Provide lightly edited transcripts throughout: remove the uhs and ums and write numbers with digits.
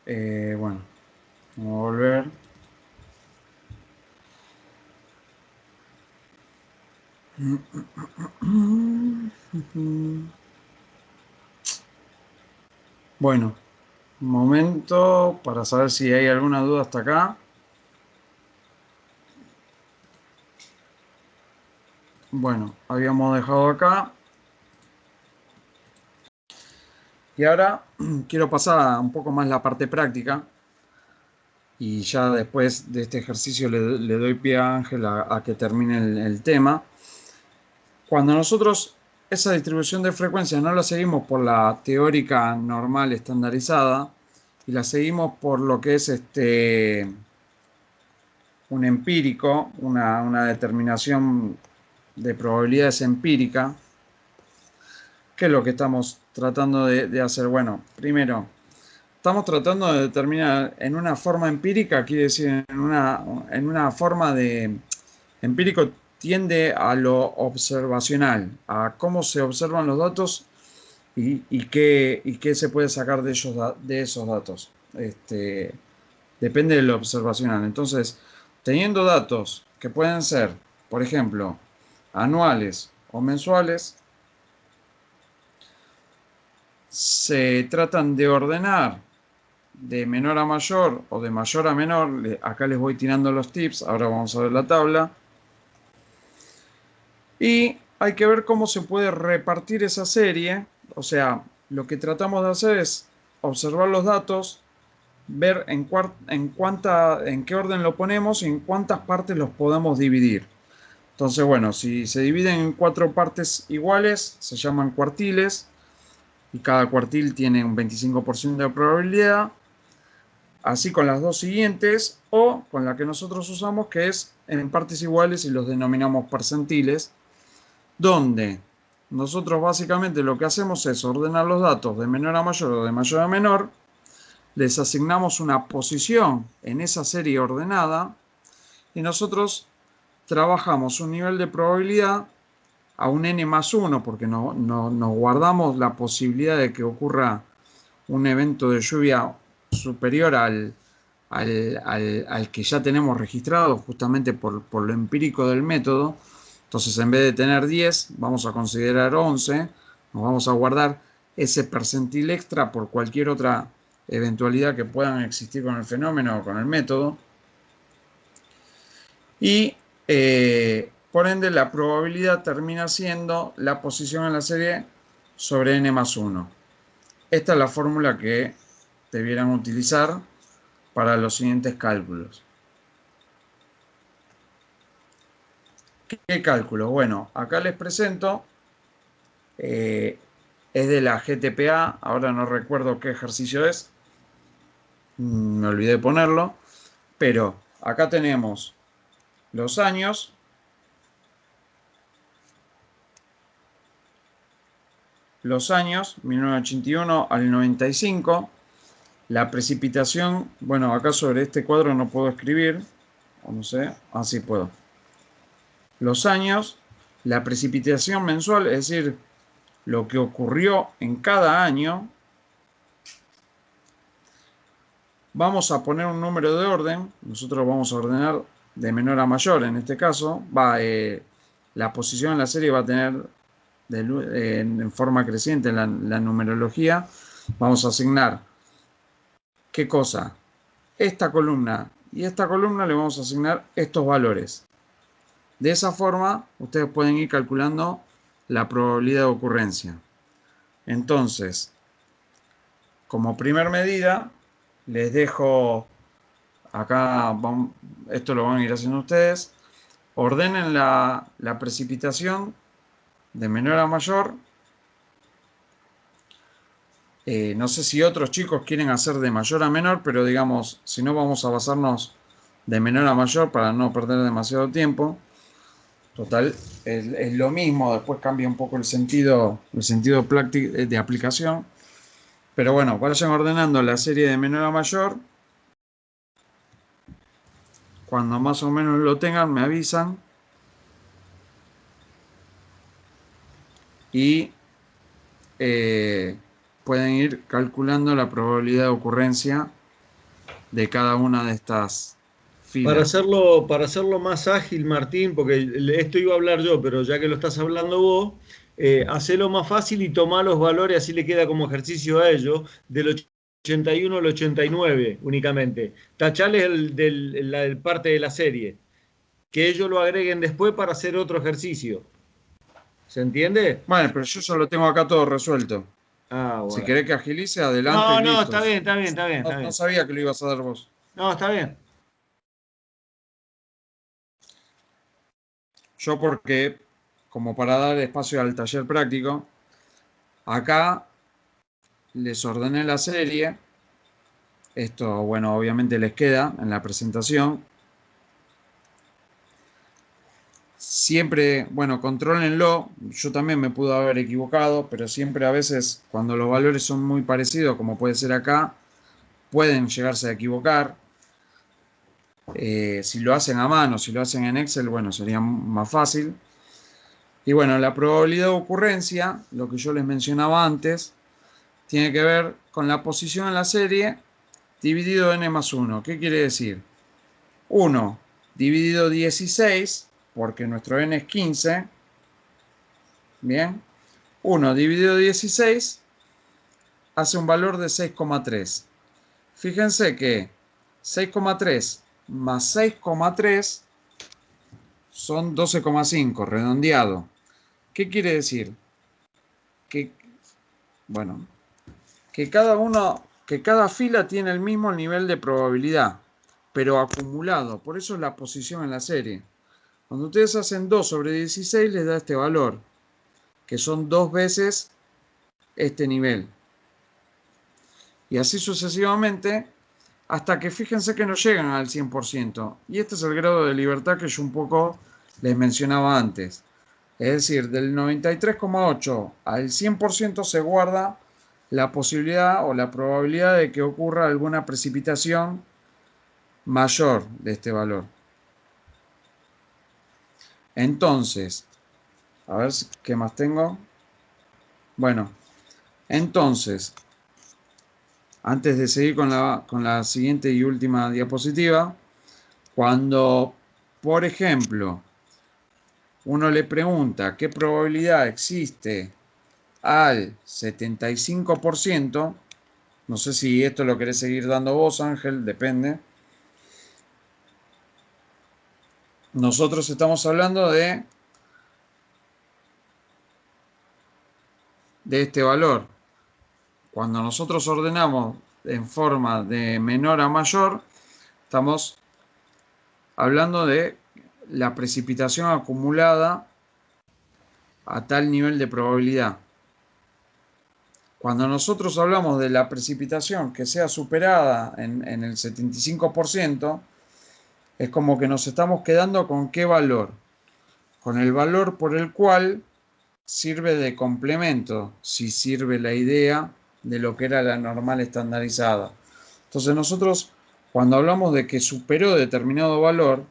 Bueno, vamos a volver. Bueno, un momento para saber si hay alguna duda hasta acá. Bueno, habíamos dejado acá. Y ahora quiero pasar a un poco más la parte práctica. Y ya después de este ejercicio le doy pie a Ángel a que termine el tema. Cuando nosotros esa distribución de frecuencias no la seguimos por la teórica normal estandarizada y la seguimos por lo que es un empírico, una determinación de probabilidades empírica, ¿qué es lo que estamos tratando de hacer? Bueno, primero, estamos tratando de determinar en una forma empírica, quiere decir en una forma de empírico tiende a lo observacional, a cómo se observan los datos y qué se puede sacar de, de esos datos. Depende de lo observacional. Entonces, teniendo datos que pueden ser, por ejemplo, anuales o mensuales, se tratan de ordenar de menor a mayor o de mayor a menor. Acá les voy tirando los tips, ahora vamos a ver la tabla. Y hay que ver cómo se puede repartir esa serie. O sea, lo que tratamos de hacer es observar los datos, ver en qué orden lo ponemos y en cuántas partes los podemos dividir. Entonces, bueno, si se dividen en 4 partes iguales, se llaman cuartiles, y cada cuartil tiene un 25% de probabilidad. Así con las dos siguientes, o con la que nosotros usamos, que es en partes iguales y los denominamos percentiles, donde nosotros básicamente lo que hacemos es ordenar los datos de menor a mayor o de mayor a menor, les asignamos una posición en esa serie ordenada y nosotros trabajamos un nivel de probabilidad a un n+1 porque nos guardamos la posibilidad de que ocurra un evento de lluvia superior al que ya tenemos registrado justamente por lo empírico del método. Entonces, en vez de tener 10, vamos a considerar 11. Nos vamos a guardar ese percentil extra por cualquier otra eventualidad que puedan existir con el fenómeno o con el método. Y por ende, la probabilidad termina siendo la posición en la serie sobre n+1. Esta es la fórmula que debieran utilizar para los siguientes cálculos. ¿Qué cálculos? Bueno, acá les presento, es de la GTPA, ahora no recuerdo qué ejercicio es, me olvidé de ponerlo, pero acá tenemos los años, los años, 1981 al 95, la precipitación, bueno, acá sobre este cuadro no puedo escribir, o no sé, así puedo. Los años, la precipitación mensual, es decir, lo que ocurrió en cada año. Vamos a poner un número de orden, nosotros vamos a ordenar de menor a mayor en este caso, la posición en la serie va a tener en forma creciente la numerología, vamos a asignar, ¿qué cosa? Esta columna y esta columna le vamos a asignar estos valores. De esa forma, ustedes pueden ir calculando la probabilidad de ocurrencia. Entonces, como primer medida, les dejo acá, esto lo van a ir haciendo ustedes, ordenen la precipitación de menor a mayor. No sé si otros chicos quieren hacer de mayor a menor, pero digamos, si no vamos a basarnos de menor a mayor para no perder demasiado tiempo. Total, es lo mismo, después cambia un poco el sentido de aplicación. Pero bueno, vayan ordenando la serie de menor a mayor. Cuando más o menos lo tengan, me avisan. Y pueden ir calculando la probabilidad de ocurrencia de cada una de estas Para filas. hacerlo más ágil, Martín, porque esto iba a hablar yo, pero ya que lo estás hablando vos, hacelo más fácil y tomá los valores, así le queda como ejercicio a ellos, del 81 al 89 únicamente. Tachales la parte de la serie, que ellos lo agreguen después para hacer otro ejercicio. ¿Se entiende? Bueno, pero yo ya lo tengo acá todo resuelto. Ah, Si bueno. querés que agilice, adelante y No, no, listo. está bien, está bien, está bien, está No bien. sabía que lo ibas a dar vos. No, está bien. Yo porque, como para dar espacio al taller práctico, acá les ordené la serie. Esto, bueno, obviamente les queda en la presentación. Siempre, bueno, contrólenlo. Yo también me pude haber equivocado, pero siempre a veces cuando los valores son muy parecidos, como puede ser acá, pueden llegarse a equivocar. Si lo hacen a mano, si lo hacen en Excel, bueno, sería más fácil. Y bueno, la probabilidad de ocurrencia, lo que yo les mencionaba antes, tiene que ver con la posición en la serie dividido n más 1. ¿Qué quiere decir? 1 dividido 16, porque nuestro n es 15. Bien. 1 dividido 16 hace un valor de 6,3. Fíjense que 6,3 más 6,3 son 12,5, redondeado. ¿Qué quiere decir? Que, bueno, que cada fila tiene el mismo nivel de probabilidad, pero acumulado. Por eso es la posición en la serie. Cuando ustedes hacen 2 sobre 16 les da este valor, que son 2 veces este nivel. Y así sucesivamente, hasta que fíjense que no llegan al 100%. Y este es el grado de libertad que yo un poco les mencionaba antes. Es decir, del 93,8 al 100% se guarda la posibilidad o la probabilidad de que ocurra alguna precipitación mayor de este valor. Entonces, a ver qué más tengo. Bueno, entonces, antes de seguir con la siguiente y última diapositiva, cuando, por ejemplo, uno le pregunta qué probabilidad existe al 75%, no sé si esto lo querés seguir dando vos, Ángel, depende. Nosotros estamos hablando de este valor. Cuando nosotros ordenamos en forma de menor a mayor, estamos hablando de la precipitación acumulada a tal nivel de probabilidad. Cuando nosotros hablamos de la precipitación que sea superada en el 75%, es como que nos estamos quedando con qué valor. Con el valor por el cual sirve de complemento, si sirve la idea de lo que era la normal estandarizada. Entonces nosotros, cuando hablamos de que superó determinado valor,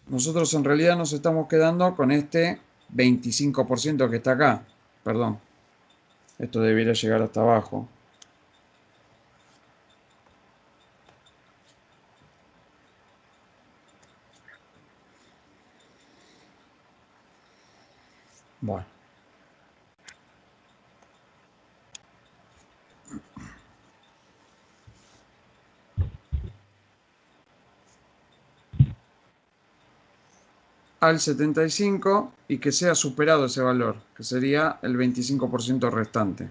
nosotros en realidad nos estamos quedando con este 25% que está acá. Perdón, esto debería llegar hasta abajo. Bueno, al 75 y que sea superado ese valor, que sería el 25% restante.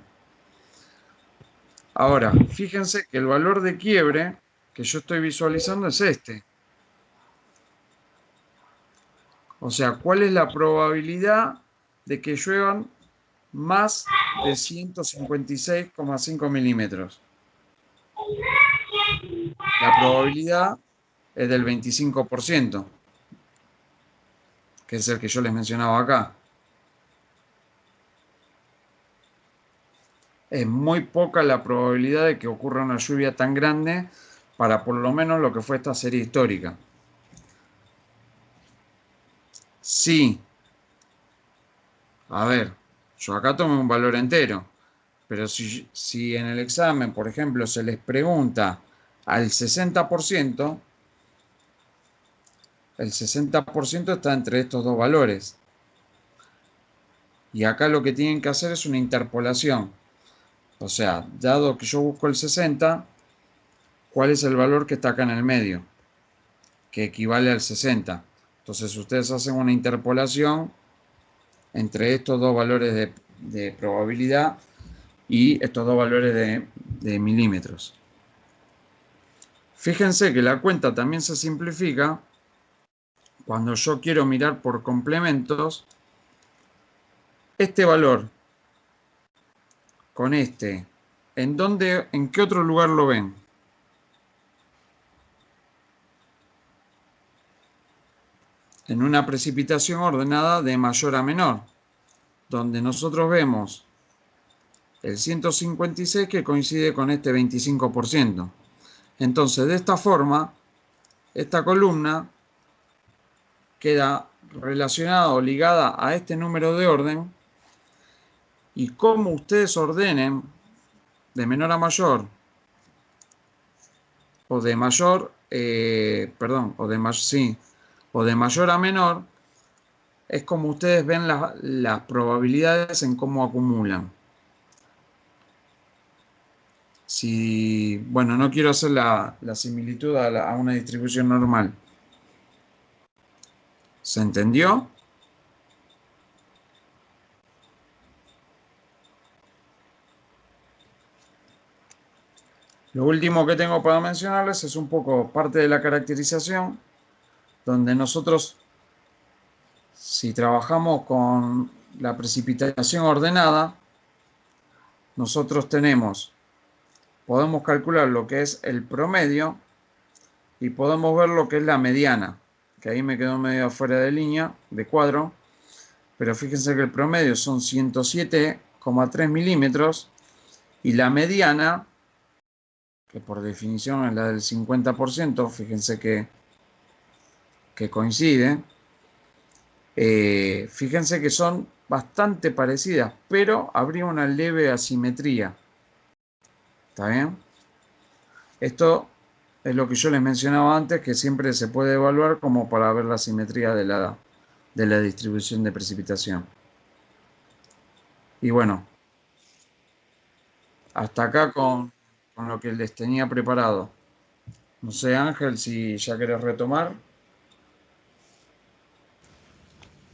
Ahora, fíjense que el valor de quiebre que yo estoy visualizando es este. O sea, ¿cuál es la probabilidad de que lluevan más de 156,5 milímetros? La probabilidad es del 25%, que es el que yo les mencionaba acá. Es muy poca la probabilidad de que ocurra una lluvia tan grande para por lo menos lo que fue esta serie histórica. Sí, a ver, yo acá tomé un valor entero, pero si en el examen, por ejemplo, se les pregunta al 60%, el 60% está entre estos dos valores. Y acá lo que tienen que hacer es una interpolación. O sea, dado que yo busco el 60, ¿cuál es el valor que está acá en el medio? Que equivale al 60. Entonces ustedes hacen una interpolación entre estos dos valores de probabilidad y estos dos valores de milímetros. Fíjense que la cuenta también se simplifica cuando yo quiero mirar por complementos este valor con este. ¿En qué otro lugar lo ven? En una precipitación ordenada de mayor a menor, donde nosotros vemos el 156 que coincide con este 25%. Entonces, de esta forma, esta columna queda relacionada o ligada a este número de orden, y como ustedes ordenen de menor a mayor o de mayor, o de mayor a menor, es como ustedes ven las probabilidades en cómo acumulan. Si, bueno, no quiero hacer la similitud a una distribución normal. ¿Se entendió? Lo último que tengo para mencionarles es un poco parte de la caracterización, donde nosotros, si trabajamos con la precipitación ordenada, nosotros podemos calcular lo que es el promedio y podemos ver lo que es la mediana, que ahí me quedó medio afuera de línea, de cuadro, pero fíjense que el promedio son 107,3 milímetros y la mediana, que por definición es la del 50%, fíjense que coincide, fíjense que son bastante parecidas, pero habría una leve asimetría. ¿Está bien? Esto es lo que yo les mencionaba antes, que siempre se puede evaluar como para ver la simetría de la distribución de precipitación. Y bueno, hasta acá con lo que les tenía preparado. No sé, Ángel, si ya querés retomar.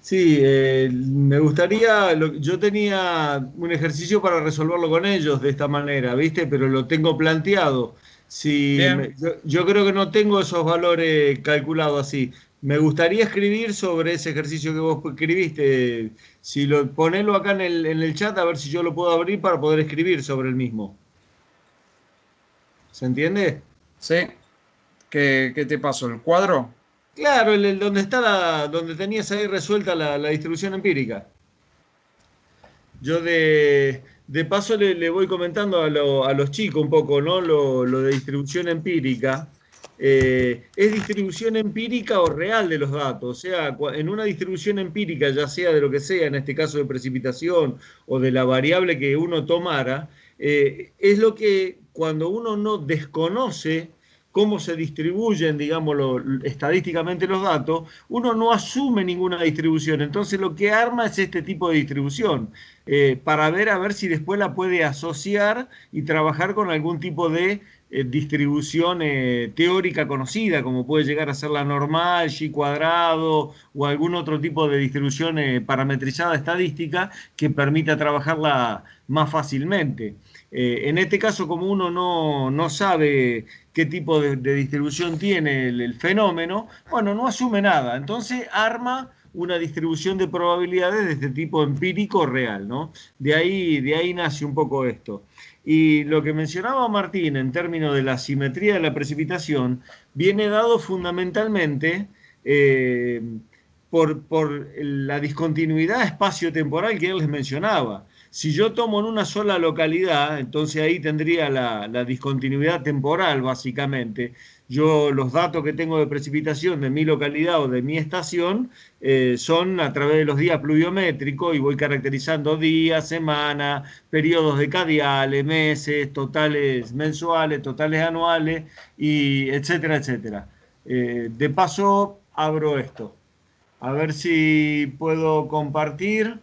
Sí, me gustaría, yo tenía un ejercicio para resolverlo con ellos de esta manera, ¿viste? Pero lo tengo planteado. Si Bien. yo creo que no tengo esos valores calculados así. Me gustaría escribir sobre ese ejercicio que vos escribiste. Si lo ponelo acá en el chat, a ver si yo lo puedo abrir para poder escribir sobre el mismo. ¿Se entiende? ¿Sí? ¿Qué te pasó? ¿El cuadro? Claro, donde está donde tenías ahí resuelta la distribución empírica. Yo de paso le voy comentando a los chicos un poco, ¿no? Lo de distribución empírica. ¿Es distribución empírica o real de los datos? O sea, en una distribución empírica, ya sea de lo que sea, en este caso de precipitación o de la variable que uno tomara, es lo que cuando uno no desconoce cómo se distribuyen, digámoslo, estadísticamente los datos, uno no asume ninguna distribución. Entonces lo que arma es este tipo de distribución para ver a ver si después la puede asociar y trabajar con algún tipo de distribución teórica conocida, como puede llegar a ser la normal, G cuadrado o algún otro tipo de distribución parametrizada estadística que permita trabajarla más fácilmente. En este caso, como uno no sabe qué tipo de distribución tiene el fenómeno, bueno, no asume nada. Entonces arma una distribución de probabilidades de este tipo empírico real, ¿no? De ahí nace un poco esto. Y lo que mencionaba Martín en términos de la simetría de la precipitación viene dado fundamentalmente por la discontinuidad espacio-temporal que él les mencionaba. Si yo tomo en una sola localidad, entonces ahí tendría la discontinuidad temporal, básicamente. Yo los datos que tengo de precipitación de mi localidad o de mi estación son a través de los días pluviométricos y voy caracterizando días, semanas, periodos decadiales, meses, totales mensuales, totales anuales, y etcétera, etcétera. De paso, abro esto. A ver si puedo compartir.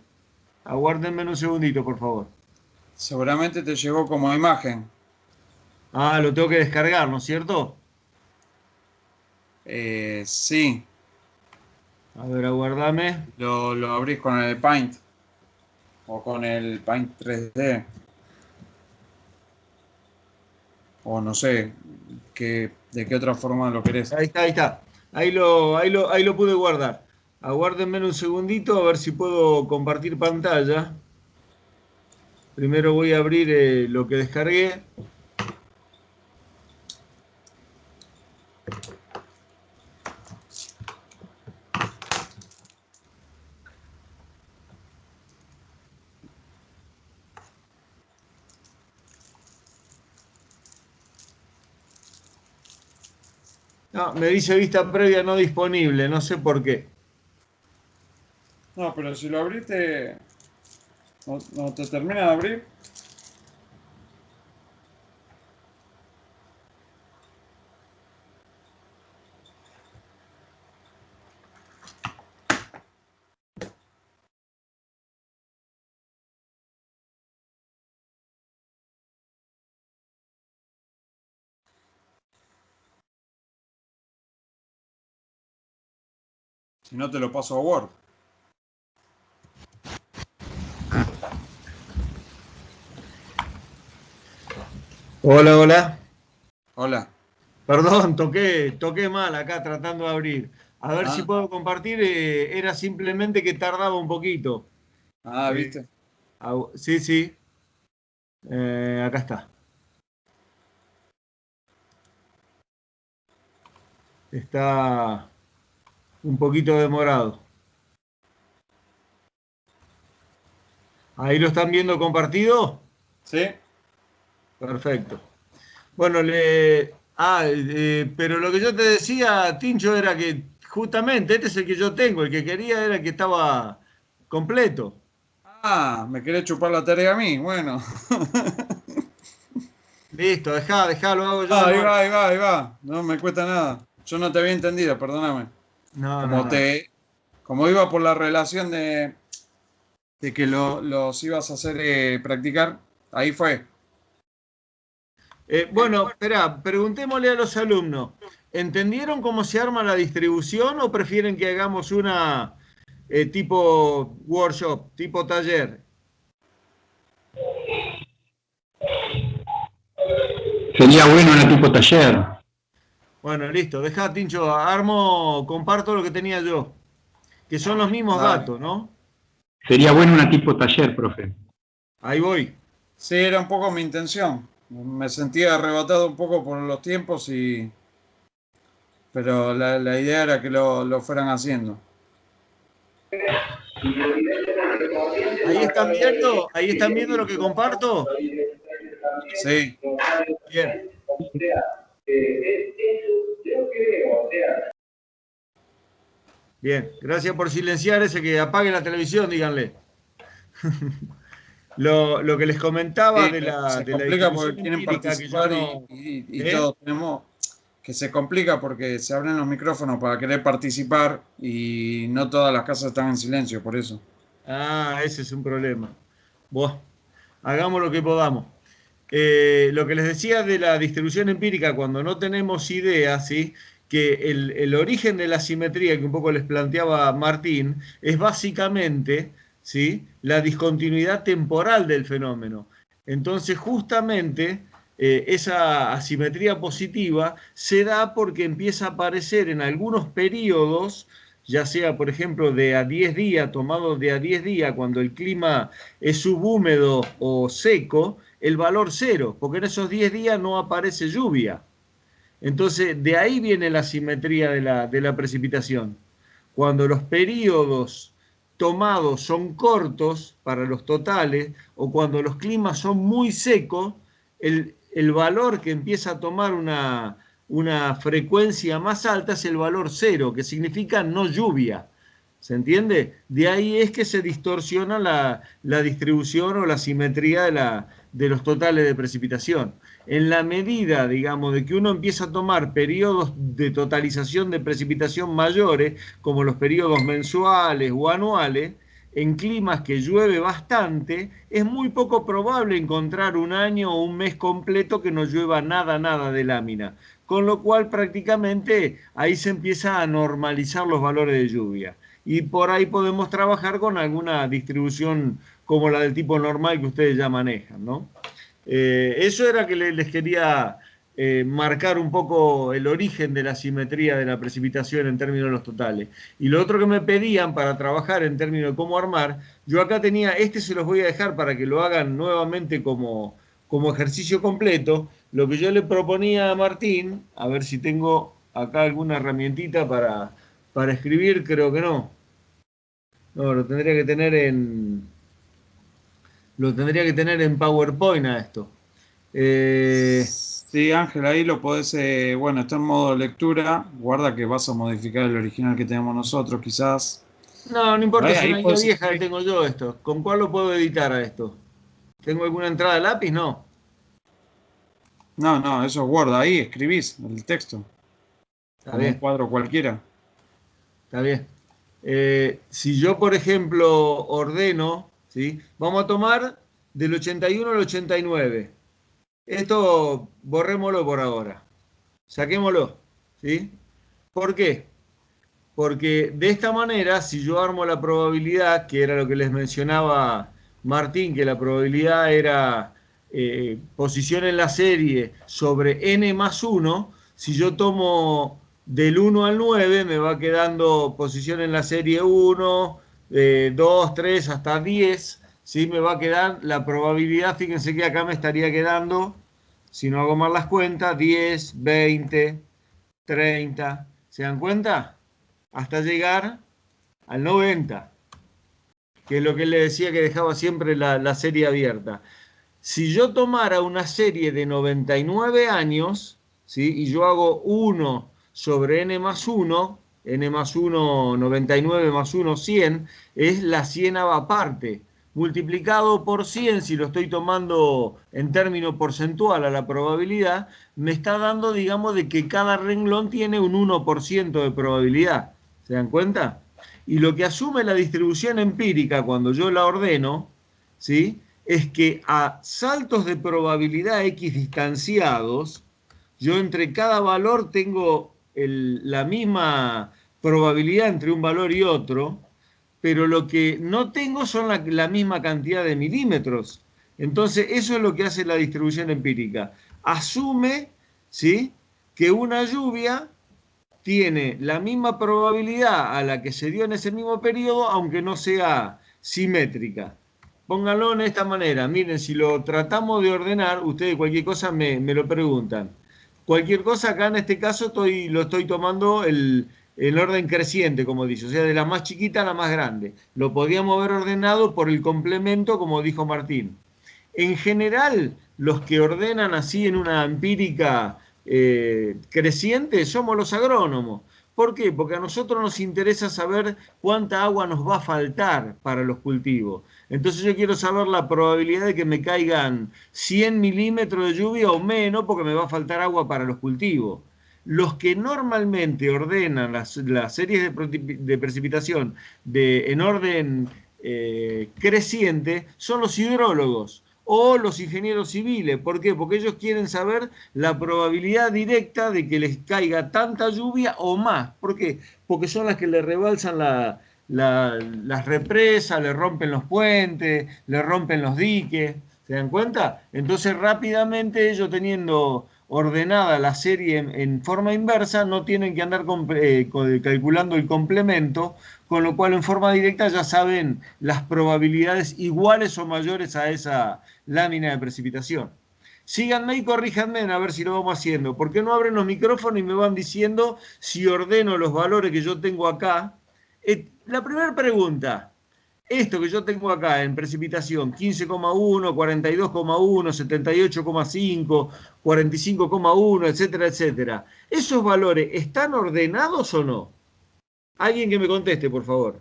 Aguárdenme un segundito, por favor. Seguramente te llegó como imagen. Ah, lo tengo que descargar, ¿no es cierto? Sí, A ver, aguardame. lo abrís con el Paint o con el Paint 3D o no sé de qué otra forma lo querés. Ahí está, ahí está. Ahí lo pude guardar. Aguárdenme un segundito a ver si puedo compartir pantalla. Primero voy a abrir lo que descargué. No, me dice vista previa no disponible, no sé por qué. No, pero si lo abriste, no te termina de abrir. Si no, te lo paso a Word. Hola, hola. Hola. Perdón, toqué mal acá tratando de abrir. A ver si Ah, puedo compartir. Era simplemente que tardaba un poquito. Eh, ¿viste? sí, sí. Acá está. Está un poquito demorado. ¿Ahí lo están viendo compartido? ¿Sí? Perfecto. Bueno, pero lo que yo te decía, Tincho, era que justamente este es el que yo tengo. El que quería era el que estaba completo. Ah, me querés chupar la tarea a mí. Bueno. Listo, dejá, lo hago yo de Ah, ahí nuevo. va, ahí va, ahí va. No me cuesta nada. Yo no te había entendido, perdóname. No, no, Como no. te, como iba por la relación de que los ibas a hacer practicar, ahí fue. Bueno, espera, preguntémosle a los alumnos. ¿Entendieron cómo se arma la distribución o prefieren que hagamos una tipo workshop, tipo taller? Sería bueno una tipo taller. Bueno, listo, dejá, Tincho, comparto lo que tenía yo, que son los mismos Dale. datos, ¿no? Sería bueno una tipo taller, profe. Ahí voy. Sí, era un poco mi intención. Me sentía arrebatado un poco por los tiempos pero la idea era que lo fueran haciendo. Ahí están viendo lo que comparto. Sí. Bien, bien. Gracias por silenciar ese que apague la televisión, díganle. Lo que les comentaba Sí, de pero la, se de la complica distribución porque quieren empírica que yo participar no... y ¿Eh? todos tenemos que se complica porque se abren los micrófonos para querer participar y no todas las casas están en silencio, por eso. Ah, ese es un problema. Buah, hagamos lo que podamos. Lo que les decía de la distribución empírica, cuando no tenemos idea, ¿sí? Que el origen de la simetría que un poco les planteaba Martín es básicamente, ¿sí? La discontinuidad temporal del fenómeno. Entonces, justamente esa asimetría positiva se da porque empieza a aparecer en algunos periodos, ya sea, por ejemplo, de a 10 días, tomado de a 10 días, cuando el clima es subhúmedo o seco, el valor cero, porque en esos 10 días no aparece lluvia. Entonces, de ahí viene la simetría de la precipitación. Cuando los periodos tomados son cortos para los totales, o cuando los climas son muy secos, el valor que empieza a tomar una frecuencia más alta es el valor cero, que significa no lluvia. ¿Se entiende? De ahí es que se distorsiona la distribución o la simetría de los totales de precipitación. En la medida, digamos, de que uno empieza a tomar periodos de totalización de precipitación mayores, como los periodos mensuales o anuales, en climas que llueve bastante, es muy poco probable encontrar un año o un mes completo que no llueva nada de lámina. Con lo cual prácticamente ahí se empieza a normalizar los valores de lluvia. Y por ahí podemos trabajar con alguna distribución como la del tipo normal que ustedes ya manejan, ¿no? Eso era que les quería marcar un poco el origen de la simetría de la precipitación en términos de los totales. Y lo otro que me pedían para trabajar en términos de cómo armar, yo acá tenía, se los voy a dejar para que lo hagan nuevamente como ejercicio completo. Lo que yo le proponía a Martín, a ver si tengo acá alguna herramientita para escribir, creo que no. No, lo tendría que tener en PowerPoint a esto. Sí, Ángel, ahí lo podés, bueno, está en modo lectura, guarda que vas a modificar el original que tenemos nosotros, quizás. No importa, Ahí, es ahí una guía podés vieja que escribir. tengo yo esto. ¿Con cuál lo puedo editar a esto? ¿Tengo alguna entrada de lápiz? No. No, eso guarda, ahí escribís el texto, Está como un bien, cuadro cualquiera. está bien. Si yo, por ejemplo, ordeno, ¿sí? Vamos a tomar del 81 al 89. Esto borrémoslo por ahora. Saquémoslo, ¿sí? ¿Por qué? Porque de esta manera, si yo armo la probabilidad, que era lo que les mencionaba Martín, que la probabilidad era posición en la serie sobre n más 1, si yo tomo del 1 al 9, me va quedando posición en la serie 1, 2, 3, hasta 10, ¿sí? Me va a quedar la probabilidad, fíjense que acá me estaría quedando, si no hago mal las cuentas, 10, 20, 30, ¿se dan cuenta? Hasta llegar al 90, que es lo que él le decía que dejaba siempre la serie abierta. Si yo tomara una serie de 99 años, ¿sí? Y yo hago 1 sobre n más 1, n más 1, 99 más 1, 100, es la cienava parte. Multiplicado por 100, si lo estoy tomando en término porcentual a la probabilidad, me está dando, digamos, de que cada renglón tiene un 1% de probabilidad. ¿Se dan cuenta? Y lo que asume la distribución empírica cuando yo la ordeno, ¿sí? Es que a saltos de probabilidad X distanciados, yo entre cada valor tengo la misma probabilidad entre un valor y otro, pero lo que no tengo son la misma cantidad de milímetros. Entonces, eso es lo que hace la distribución empírica. Asume, ¿sí?, que una lluvia tiene la misma probabilidad a la que se dio en ese mismo periodo, aunque no sea simétrica. Pónganlo en esta manera. Miren, si lo tratamos de ordenar, ustedes cualquier cosa me lo preguntan. Cualquier cosa acá en este caso lo estoy tomando el orden creciente, como dice, o sea, de la más chiquita a la más grande. Lo podíamos haber ordenado por el complemento, como dijo Martín. En general, los que ordenan así en una empírica creciente somos los agrónomos. ¿Por qué? Porque a nosotros nos interesa saber cuánta agua nos va a faltar para los cultivos. Entonces yo quiero saber la probabilidad de que me caigan 100 milímetros de lluvia o menos porque me va a faltar agua para los cultivos. Los que normalmente ordenan las series de precipitación en orden creciente son los hidrólogos o los ingenieros civiles. ¿Por qué? Porque ellos quieren saber la probabilidad directa de que les caiga tanta lluvia o más. ¿Por qué? Porque son las que le rebalsan las represas, le rompen los puentes, le rompen los diques. ¿Se dan cuenta? Entonces rápidamente ellos, teniendo ordenada la serie en forma inversa, no tienen que andar calculando el complemento, con lo cual en forma directa ya saben las probabilidades iguales o mayores a esa lámina de precipitación. Síganme y corríjanme a ver si lo vamos haciendo. ¿Por qué no abren los micrófonos y me van diciendo si ordeno los valores que yo tengo acá? La primera pregunta, esto que yo tengo acá en precipitación, 15,1, 42,1, 78,5, 45,1, etcétera, etcétera, ¿esos valores están ordenados o no? Alguien que me conteste, por favor.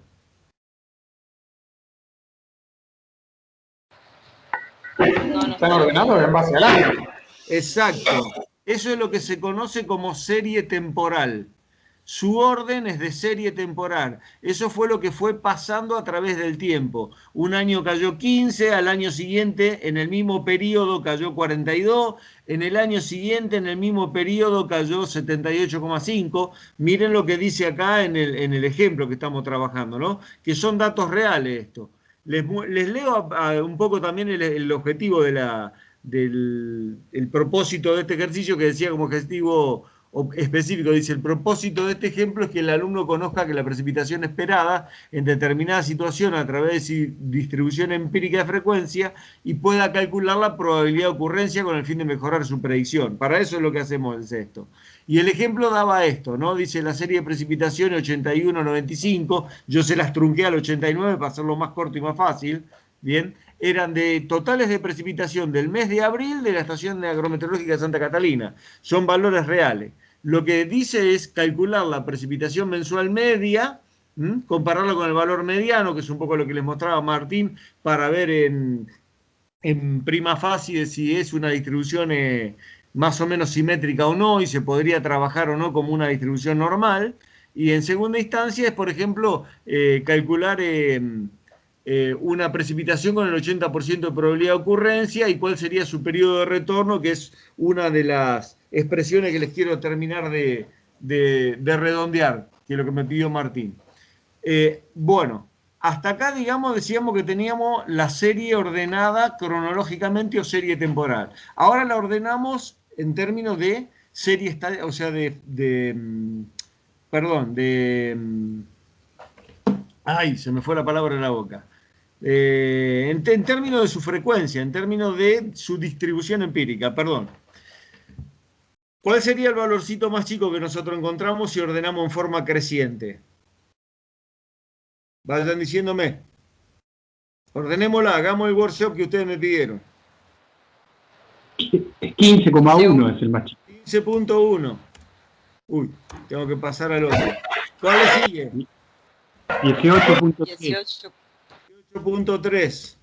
Están ordenados en base al año. Exacto. Eso es lo que se conoce como serie temporal. Su orden es de serie temporal. Eso fue lo que fue pasando a través del tiempo. Un año cayó 15, al año siguiente, en el mismo periodo, cayó 42, en el año siguiente, en el mismo periodo, cayó 78,5. Miren lo que dice acá en el ejemplo que estamos trabajando, ¿no? Que son datos reales esto. Les leo un poco también el objetivo del propósito de este ejercicio, que decía como objetivo específico. Dice: el propósito de este ejemplo es que el alumno conozca que la precipitación esperada en determinada situación a través de distribución empírica de frecuencia y pueda calcular la probabilidad de ocurrencia con el fin de mejorar su predicción. Para eso es lo que hacemos, es esto. Y el ejemplo daba esto, ¿no? Dice: la serie de precipitaciones 81-95, yo se las trunqué al 89 para hacerlo más corto y más fácil, ¿bien? Eran de totales de precipitación del mes de abril de la estación agrometeorológica de Santa Catalina. Son valores reales. Lo que dice es calcular la precipitación mensual media, compararlo con el valor mediano, que es un poco lo que les mostraba Martín, para ver en prima facie si es una distribución más o menos simétrica o no, y se podría trabajar o no como una distribución normal. Y en segunda instancia es, por ejemplo, calcular una precipitación con el 80% de probabilidad de ocurrencia y cuál sería su periodo de retorno, que es una de las expresiones que les quiero terminar de redondear, que es lo que me pidió Martín. Bueno, hasta acá, digamos, decíamos que teníamos la serie ordenada cronológicamente o serie temporal. Ahora la ordenamos en términos de serie, o sea, ay, se me fue la palabra de la boca. En términos de su frecuencia, en términos de su distribución empírica, perdón. ¿Cuál sería el valorcito más chico que nosotros encontramos si ordenamos en forma creciente? Vayan diciéndome. Ordenémosla, hagamos el workshop que ustedes me pidieron. 15,1 es el más chico. 15,1. Uy, tengo que pasar al otro. ¿Cuál le sigue? 18,3. 18,3.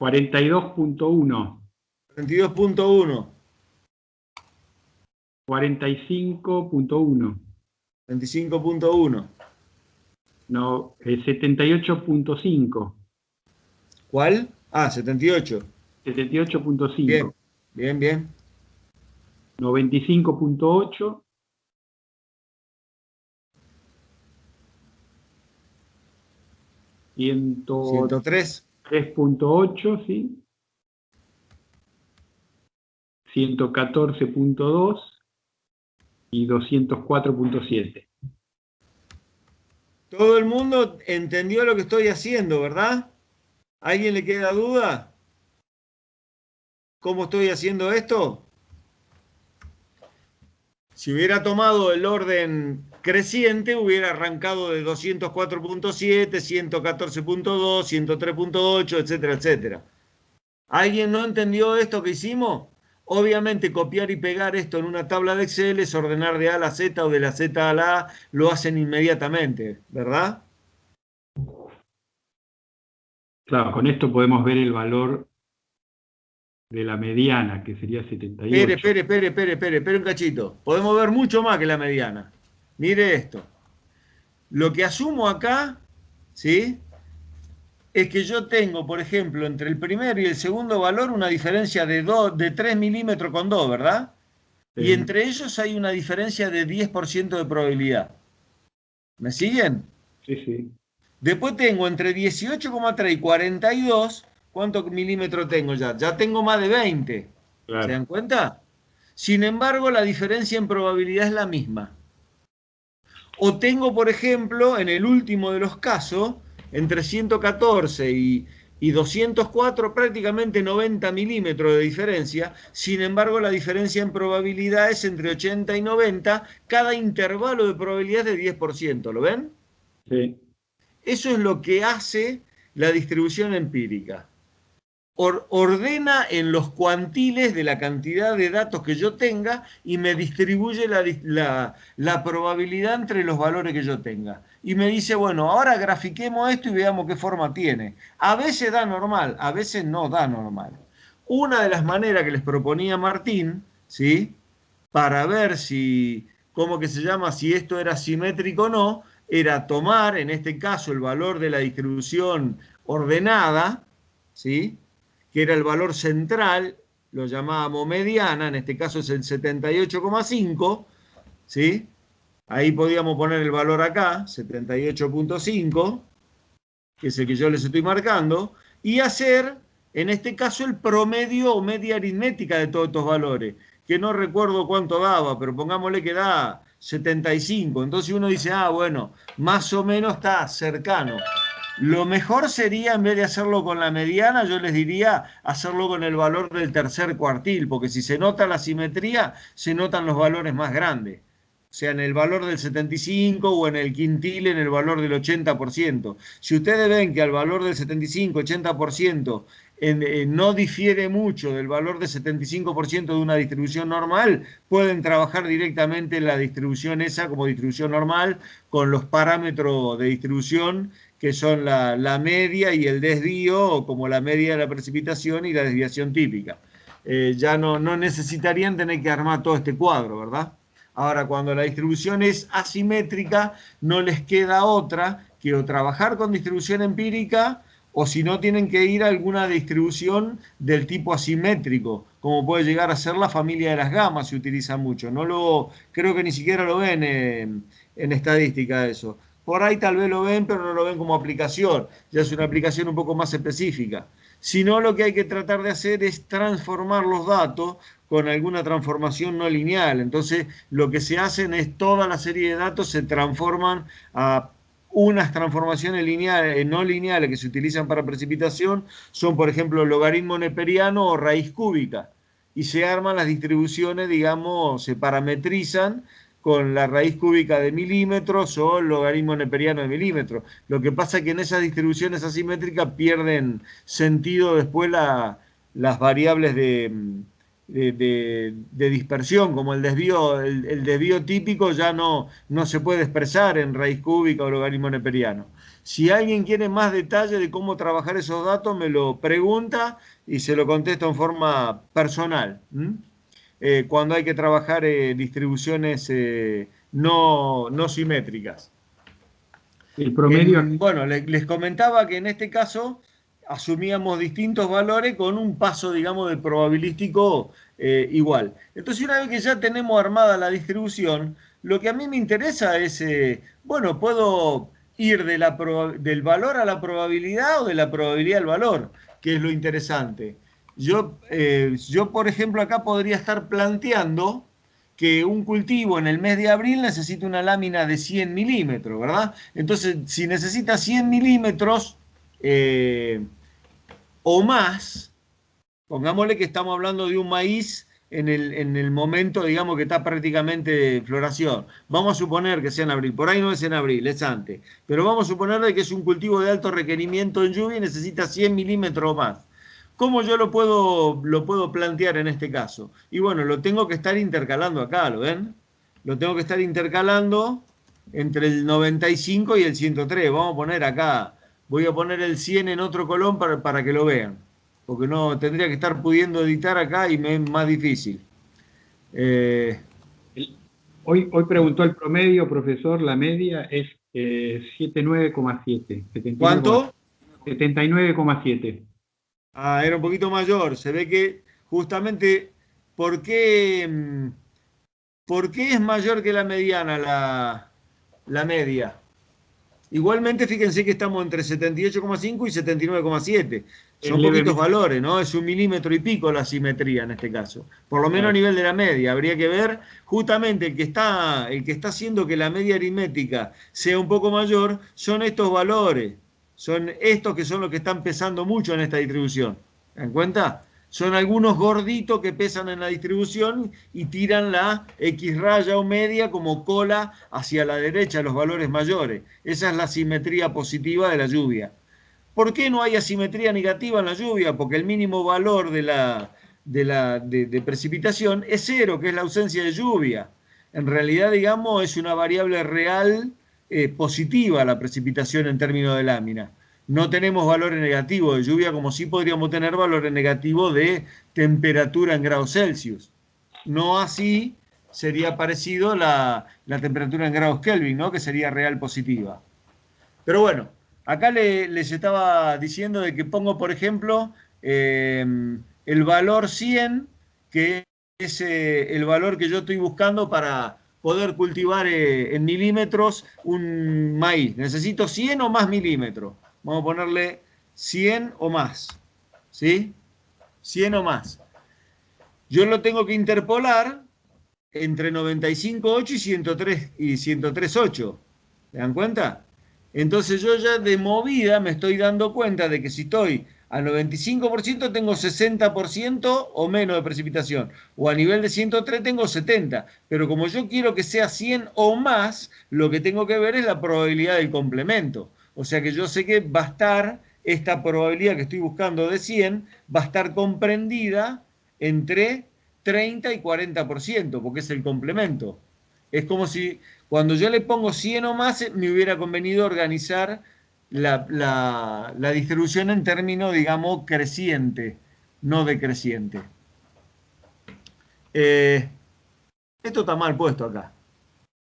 42,1. 22,1. 45,1. 25,1. No, 78,5. ¿Cuál? Ah, 78. 78,5. Bien, bien, bien. 95,8. 103. 3,8, sí. 114,2 y 204,7. Todo el mundo entendió lo que estoy haciendo, ¿verdad? ¿A alguien le queda duda? ¿Cómo estoy haciendo esto? Si hubiera tomado el orden creciente, hubiera arrancado de 204,7, 114,2, 103,8, etcétera, etcétera. ¿Alguien no entendió esto que hicimos? Obviamente copiar y pegar esto en una tabla de Excel es ordenar de A a la Z o de la Z a la A, lo hacen inmediatamente, ¿verdad? Claro, con esto podemos ver el valor de la mediana, que sería 78. Espere un cachito. Podemos ver mucho más que la mediana. Mire esto. Lo que asumo acá, ¿sí?, es que yo tengo, por ejemplo, entre el primero y el segundo valor una diferencia de 3 milímetros con 2, ¿verdad? Sí. Y entre ellos hay una diferencia de 10% de probabilidad. ¿Me siguen? Sí, sí. Después tengo entre 18,3 y 42, ¿cuántos milímetros tengo ya? Ya tengo más de 20. Claro. ¿Se dan cuenta? Sin embargo, la diferencia en probabilidad es la misma. O tengo, por ejemplo, en el último de los casos, entre 114 y 204, prácticamente 90 milímetros de diferencia. Sin embargo, la diferencia en probabilidad es entre 80 y 90, cada intervalo de probabilidad es de 10%. ¿Lo ven? Sí. Eso es lo que hace la distribución empírica. Ordena en los cuantiles de la cantidad de datos que yo tenga y me distribuye la probabilidad entre los valores que yo tenga. Y me dice, bueno, ahora grafiquemos esto y veamos qué forma tiene. A veces da normal, a veces no da normal. Una de las maneras que les proponía Martín, ¿sí? Para ver si, ¿cómo que se llama? Si esto era simétrico o no, era tomar, en este caso, el valor de la distribución ordenada, ¿sí? Que era el valor central, lo llamábamos mediana, en este caso es el 78,5, ¿sí? Ahí podíamos poner el valor acá, 78,5, que es el que yo les estoy marcando, y hacer, en este caso, el promedio o media aritmética de todos estos valores, que no recuerdo cuánto daba, pero pongámosle que da 75. Entonces uno dice, ah, bueno, más o menos está cercano. Lo mejor sería, en vez de hacerlo con la mediana, yo les diría hacerlo con el valor del tercer cuartil, porque si se nota la simetría, se notan los valores más grandes. O sea, en el valor del 75 o en el quintil en el valor del 80%. Si ustedes ven que al valor del 75-80% no difiere mucho del valor del 75% de una distribución normal, pueden trabajar directamente en la distribución esa como distribución normal con los parámetros de distribución que son la media y el desvío, como la media de la precipitación y la desviación típica. Ya no necesitarían tener que armar todo este cuadro, ¿verdad? Ahora, cuando la distribución es asimétrica, no les queda otra que o trabajar con distribución empírica o si no tienen que ir a alguna distribución del tipo asimétrico, como puede llegar a ser la familia de las gamas, se utiliza mucho. Creo que ni siquiera lo ven en estadística eso. Por ahí tal vez lo ven, pero no lo ven como aplicación. Ya es una aplicación un poco más específica. Si no, lo que hay que tratar de hacer es transformar los datos con alguna transformación no lineal. Entonces, lo que se hacen es toda la serie de datos se transforman a unas transformaciones lineales, no lineales que se utilizan para precipitación, son, por ejemplo, logaritmo neperiano o raíz cúbica. Y se arman las distribuciones, digamos, se parametrizan con la raíz cúbica de milímetros o el logaritmo neperiano de milímetros. Lo que pasa es que en esas distribuciones asimétricas pierden sentido después las variables de dispersión, como el desvío típico ya no se puede expresar en raíz cúbica o logaritmo neperiano. Si alguien quiere más detalle de cómo trabajar esos datos, me lo pregunta y se lo contesto en forma personal. Cuando hay que trabajar distribuciones no simétricas. El promedio. Bueno, les comentaba que en este caso asumíamos distintos valores con un paso, digamos, de probabilístico igual. Entonces, una vez que ya tenemos armada la distribución, lo que a mí me interesa es, bueno, puedo ir del valor a la probabilidad o de la probabilidad al valor, que es lo interesante. Yo, por ejemplo, acá podría estar planteando que un cultivo en el mes de abril necesita una lámina de 100 milímetros, ¿verdad? Entonces, si necesita 100 milímetros o más, pongámosle que estamos hablando de un maíz en el momento, digamos, que está prácticamente de floración. Vamos a suponer que sea en abril. Por ahí no es en abril, es antes. Pero vamos a suponer que es un cultivo de alto requerimiento en lluvia y necesita 100 milímetros o más. ¿Cómo yo lo puedo plantear en este caso? Y bueno, lo tengo que estar intercalando acá, ¿lo ven? Lo tengo que estar intercalando entre el 95 y el 103. Vamos a poner acá, voy a poner el 100 en otro colón para que lo vean. Porque no tendría que estar pudiendo editar acá y me es más difícil. Hoy preguntó el promedio, profesor, la media es 79,7. ¿Cuánto? 79,7. Ah, era un poquito mayor. Se ve que justamente, ¿por qué es mayor que la mediana la media? Igualmente, fíjense que estamos entre 78,5 y 79,7. Son poquitos valores, ¿no? Es 1 milímetro y pico la simetría en este caso. Por lo menos a nivel de la media. Habría que ver justamente el que está haciendo que la media aritmética sea un poco mayor, son estos valores. Son estos que son los que están pesando mucho en esta distribución. ¿Se dan cuenta? son algunos gorditos que pesan en la distribución y tiran la X raya o media como cola hacia la derecha, los valores mayores. Esa es la simetría positiva de la lluvia. ¿Por qué no hay asimetría negativa en la lluvia? Porque el mínimo valor de precipitación es cero, que es la ausencia de lluvia. En realidad, digamos, es una variable real positiva la precipitación en términos de lámina. No tenemos valores negativos de lluvia, como sí podríamos tener valores negativos de temperatura en grados Celsius. No así sería parecido la temperatura en grados Kelvin, ¿no? Que sería real positiva. Pero bueno, acá les estaba diciendo de que pongo, por ejemplo, el valor 100, que es el valor que yo estoy buscando para poder cultivar en milímetros un maíz. Necesito 100 o más milímetros. Vamos a ponerle 100 o más. ¿Sí? 100 o más. Yo lo tengo que interpolar entre 95,8 y 103,8. ¿Se dan cuenta? Entonces yo ya de movida me estoy dando cuenta de que si estoy al 95% tengo 60% o menos de precipitación, o a nivel de 103 tengo 70, pero como yo quiero que sea 100 o más, lo que tengo que ver es la probabilidad del complemento. O sea que yo sé que va a estar, esta probabilidad que estoy buscando de 100, va a estar comprendida entre 30 y 40%, porque es el complemento. Es como si cuando yo le pongo 100 o más, me hubiera convenido organizar la distribución en términos, digamos, creciente, no decreciente. Esto está mal puesto acá.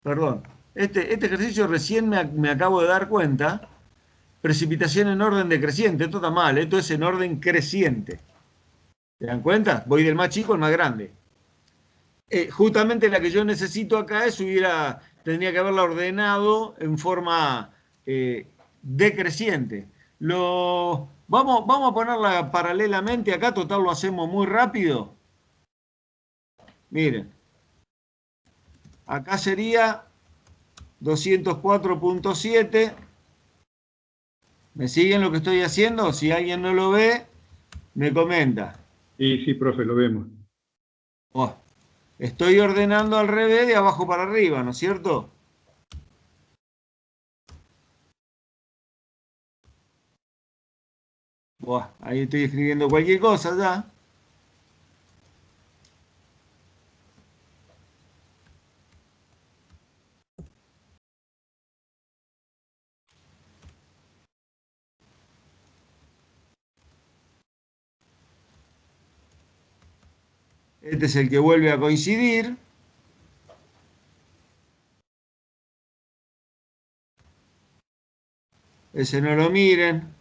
Perdón. Este ejercicio recién me acabo de dar cuenta. Precipitación en orden decreciente. Esto está mal. Esto es en orden creciente. ¿Se dan cuenta? Voy del más chico al más grande. Justamente la que yo necesito acá tendría que haberla ordenado en forma decreciente. Vamos a ponerla paralelamente acá, total lo hacemos muy rápido. Miren, acá sería 204,7. ¿Me siguen lo que estoy haciendo? Si alguien no lo ve, me comenta. Sí, profe, lo vemos. Oh, estoy ordenando al revés de abajo para arriba, ¿no es cierto? Buah, ahí estoy escribiendo cualquier cosa ya. Este es el que vuelve a coincidir. Ese no lo miren.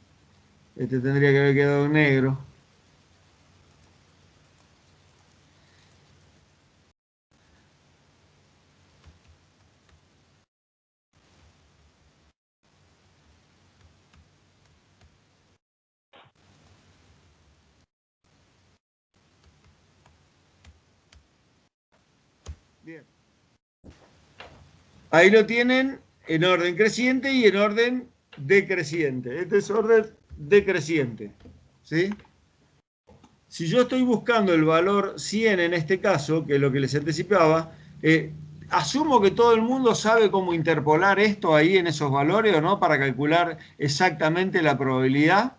Este tendría que haber quedado en negro. Bien. Ahí lo tienen en orden creciente y en orden decreciente. Este es orden decreciente. ¿Sí? Si yo estoy buscando el valor 100 en este caso, que es lo que les anticipaba, asumo que todo el mundo sabe cómo interpolar esto ahí en esos valores, ¿o no? Para calcular exactamente la probabilidad.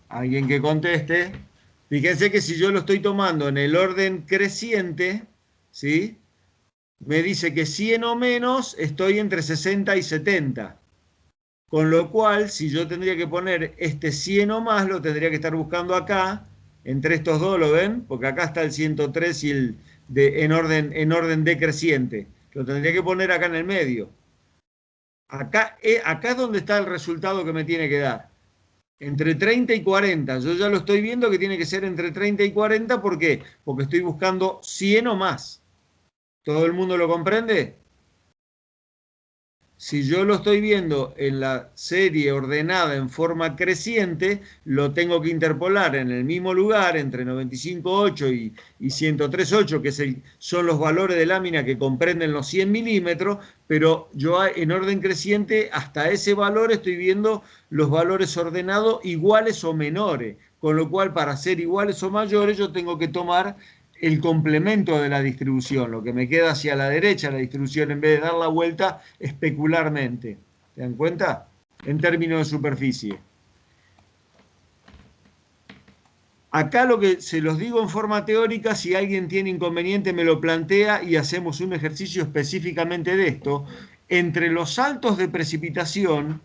Alguien que conteste. Fíjense que si yo lo estoy tomando en el orden creciente, ¿sí? Me dice que 100 o menos estoy entre 60 y 70. Con lo cual, si yo tendría que poner este 100 o más, lo tendría que estar buscando acá, entre estos dos, ¿lo ven? Porque acá está el 103 y el en orden decreciente. Lo tendría que poner acá en el medio. Acá es donde está el resultado que me tiene que dar. Entre 30 y 40. Yo ya lo estoy viendo que tiene que ser entre 30 y 40. ¿Por qué? Porque estoy buscando 100 o más. ¿Todo el mundo lo comprende? Si yo lo estoy viendo en la serie ordenada en forma creciente, lo tengo que interpolar en el mismo lugar, entre 95.8 y 103.8, que son los valores de lámina que comprenden los 100 milímetros, pero yo en orden creciente hasta ese valor estoy viendo los valores ordenados iguales o menores, con lo cual para ser iguales o mayores yo tengo que tomar el complemento de la distribución, lo que me queda hacia la derecha la distribución, en vez de dar la vuelta especularmente. ¿Se dan cuenta? En términos de superficie. Acá lo que se los digo en forma teórica, si alguien tiene inconveniente me lo plantea y hacemos un ejercicio específicamente de esto. Entre los saltos de precipitación,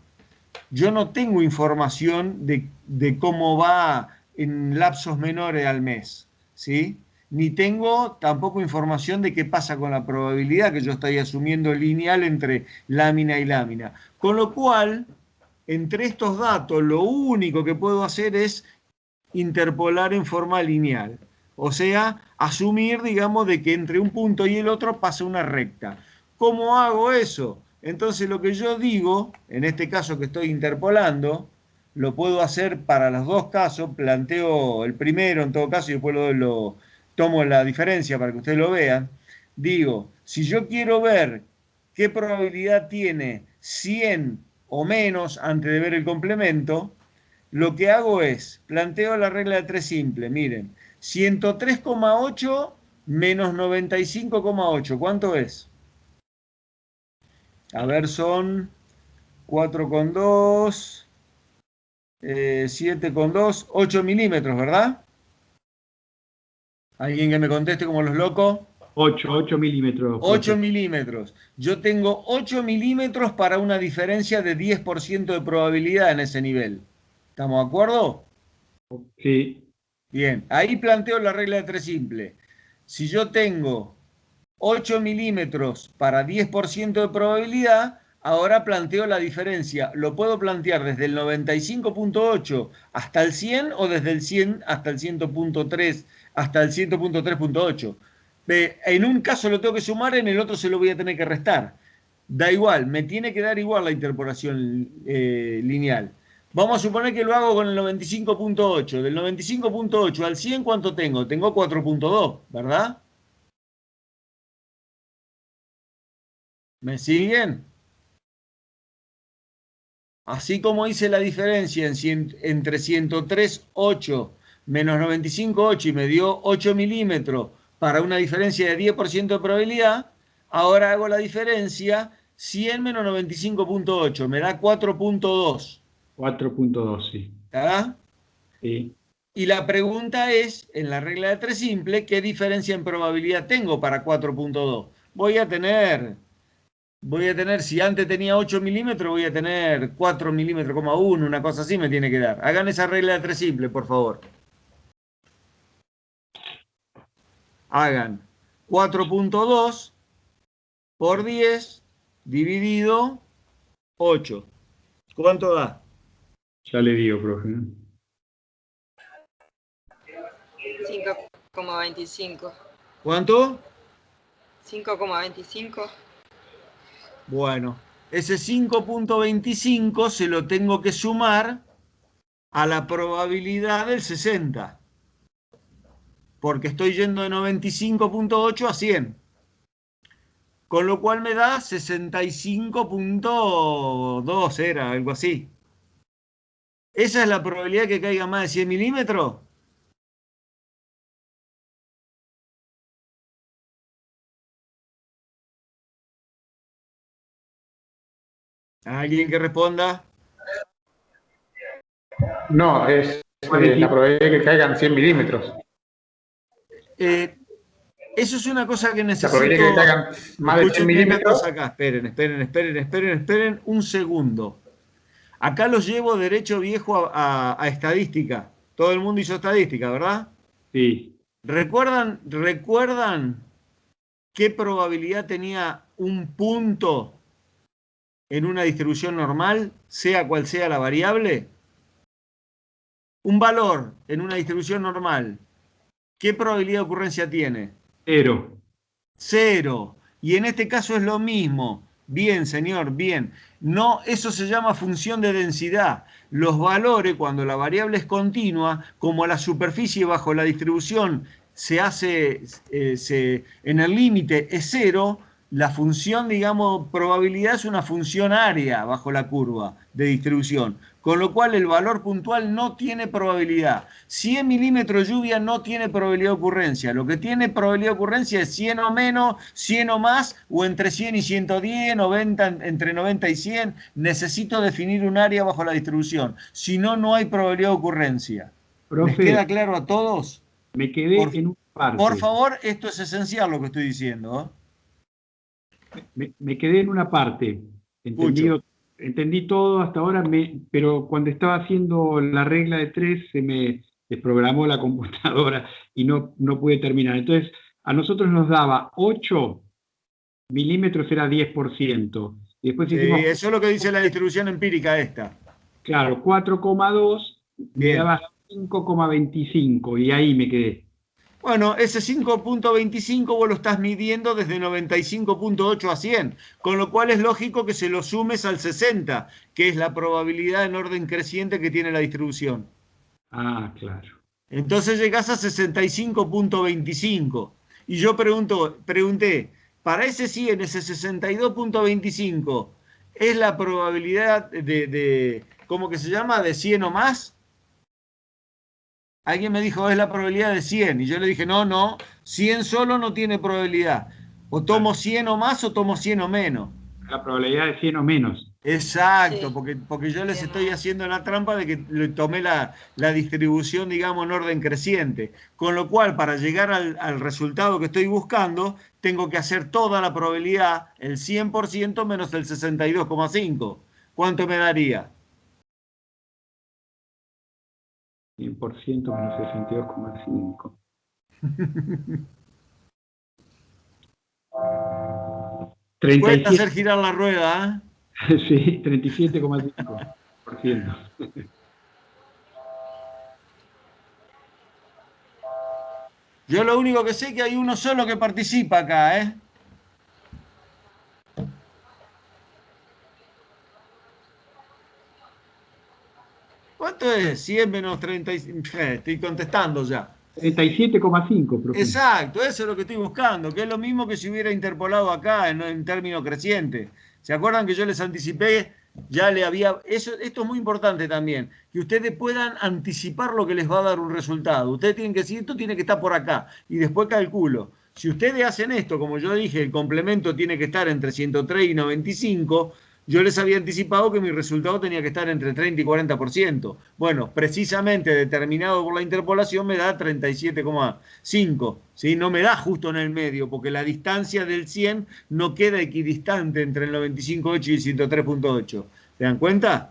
yo no tengo información de cómo va en lapsos menores al mes, ¿sí? Ni tengo tampoco información de qué pasa con la probabilidad que yo estoy asumiendo lineal entre lámina y lámina. Con lo cual, entre estos datos, lo único que puedo hacer es interpolar en forma lineal. O sea, asumir, digamos, de que entre un punto y el otro pasa una recta. ¿Cómo hago eso? Entonces lo que yo digo, en este caso que estoy interpolando, lo puedo hacer para los dos casos, planteo el primero en todo caso y después tomo la diferencia para que ustedes lo vean. Digo, si yo quiero ver qué probabilidad tiene 100 o menos antes de ver el complemento, lo que hago es, planteo la regla de 3 simple, miren, 103,8 menos 95,8, ¿cuánto es? A ver, son 4,2, 7,2, 8 milímetros, ¿verdad? ¿Alguien que me conteste como los locos? 8 milímetros. 8 milímetros. Yo tengo 8 milímetros para una diferencia de 10% de probabilidad en ese nivel. ¿Estamos de acuerdo? Sí. Bien, ahí planteo la regla de 3 simple. Si yo tengo 8 milímetros para 10% de probabilidad, ahora planteo la diferencia. Lo puedo plantear desde el 95.8 hasta el 100 o desde el 100 hasta el 100.3, hasta el 100.3.8. En un caso lo tengo que sumar, en el otro se lo voy a tener que restar. Da igual, me tiene que dar igual la interpolación lineal. Vamos a suponer que lo hago con el 95.8. Del 95.8 al 100, ¿cuánto tengo? Tengo 4.2, ¿verdad? ¿Me siguen? Así como hice la diferencia entre 103,8 menos 95,8 y me dio 8 milímetros para una diferencia de 10% de probabilidad, ahora hago la diferencia 100 menos 95.8, me da 4.2. 4,2, sí. ¿Está? Sí. Y la pregunta es, en la regla de 3 simple, ¿qué diferencia en probabilidad tengo para 4.2? Voy a tener, si antes tenía 8 milímetros, voy a tener 4 milímetros, 1, una cosa así me tiene que dar. Hagan esa regla de 3 simple, por favor. Hagan 4.2 por 10 dividido 8. ¿Cuánto da? Ya le digo, profe. 5,25. ¿Cuánto? 5,25. Bueno, ese 5.25 se lo tengo que sumar a la probabilidad del 60. Porque estoy yendo de 95.8 a 100. Con lo cual me da 65.2, era algo así. ¿Esa es la probabilidad que caiga más de 100 milímetros? ¿Alguien que responda? No, es la probabilidad de que caigan 100 milímetros. Eso es una cosa que La necesito. probabilidad de que caigan más de 100 Escúchenme una milímetros. cosa acá. Esperen un segundo. Acá los llevo derecho viejo a estadística. Todo el mundo hizo estadística, ¿verdad? Sí. ¿Recuerdan qué probabilidad tenía un punto en una distribución normal, sea cual sea la variable? Un valor en una distribución normal, ¿qué probabilidad de ocurrencia tiene? 0. 0. Y en este caso es lo mismo. Bien, señor, bien. No, eso se llama función de densidad. Los valores, cuando la variable es continua, como la superficie bajo la distribución se hace, en el límite es cero, la función, digamos, probabilidad es una función área bajo la curva de distribución, con lo cual el valor puntual no tiene probabilidad. 100 milímetros de lluvia no tiene probabilidad de ocurrencia. Lo que tiene probabilidad de ocurrencia es 100 o menos, 100 o más, o entre 100 y 110, 90, entre 90 y 100. Necesito definir un área bajo la distribución. Si no, no hay probabilidad de ocurrencia. ¿Les Profe, queda claro a todos? me quedé en una Por parte. favor, esto es esencial lo que estoy diciendo, ¿eh? Me quedé en una parte. Escucho. Entendí todo hasta ahora, pero cuando estaba haciendo la regla de 3 se me desprogramó la computadora y no pude terminar. Entonces, a nosotros nos daba 8 milímetros, era 10%. Y después Sí, hicimos, eso es lo que dice la distribución empírica esta. claro, 4,2 me Bien. daba 5,25 y ahí me quedé. Bueno, ese 5.25 vos lo estás midiendo desde 95.8 a 100, con lo cual es lógico que se lo sumes al 60, que es la probabilidad en orden creciente que tiene la distribución. Ah, claro. Entonces llegás a 65.25. Y yo pregunté, para ese 100, ese 62.25, ¿es la probabilidad ¿cómo que se llama? ¿De 100 o más? Alguien me dijo, es la probabilidad de 100. Y yo le dije, no, 100 solo no tiene probabilidad. O tomo 100 o más o tomo 100 o menos. La probabilidad de 100 o menos. Exacto, Sí, porque yo les bien estoy más. haciendo la trampa de que le tomé la distribución, digamos, en orden creciente. Con lo cual, para llegar al resultado que estoy buscando, tengo que hacer toda la probabilidad, el 100% menos el 62,5. ¿Cuánto me daría? 100% menos 62,5. Cuesta 37, hacer girar la rueda, sí, 37,5%. Yo lo único que sé es que hay uno solo que participa acá, ¿eh? ¿Cuánto es? 100 menos 35. Estoy contestando ya. 37,5, profe. Exacto, eso es lo que estoy buscando, que es lo mismo que si hubiera interpolado acá en términos crecientes. ¿Se acuerdan que yo les anticipé? Ya le había. Esto es muy importante también, que ustedes puedan anticipar lo que les va a dar un resultado. Ustedes tienen que decir, esto tiene que estar por acá, y después calculo. Si ustedes hacen esto, como yo dije, el complemento tiene que estar entre 103 y 95. Yo les había anticipado que mi resultado tenía que estar entre 30 y 40%. Bueno, precisamente determinado por la interpolación me da 37,5. ¿Sí? No me da justo en el medio, porque la distancia del 100 no queda equidistante entre el 95,8 y el 103,8. ¿Se dan cuenta?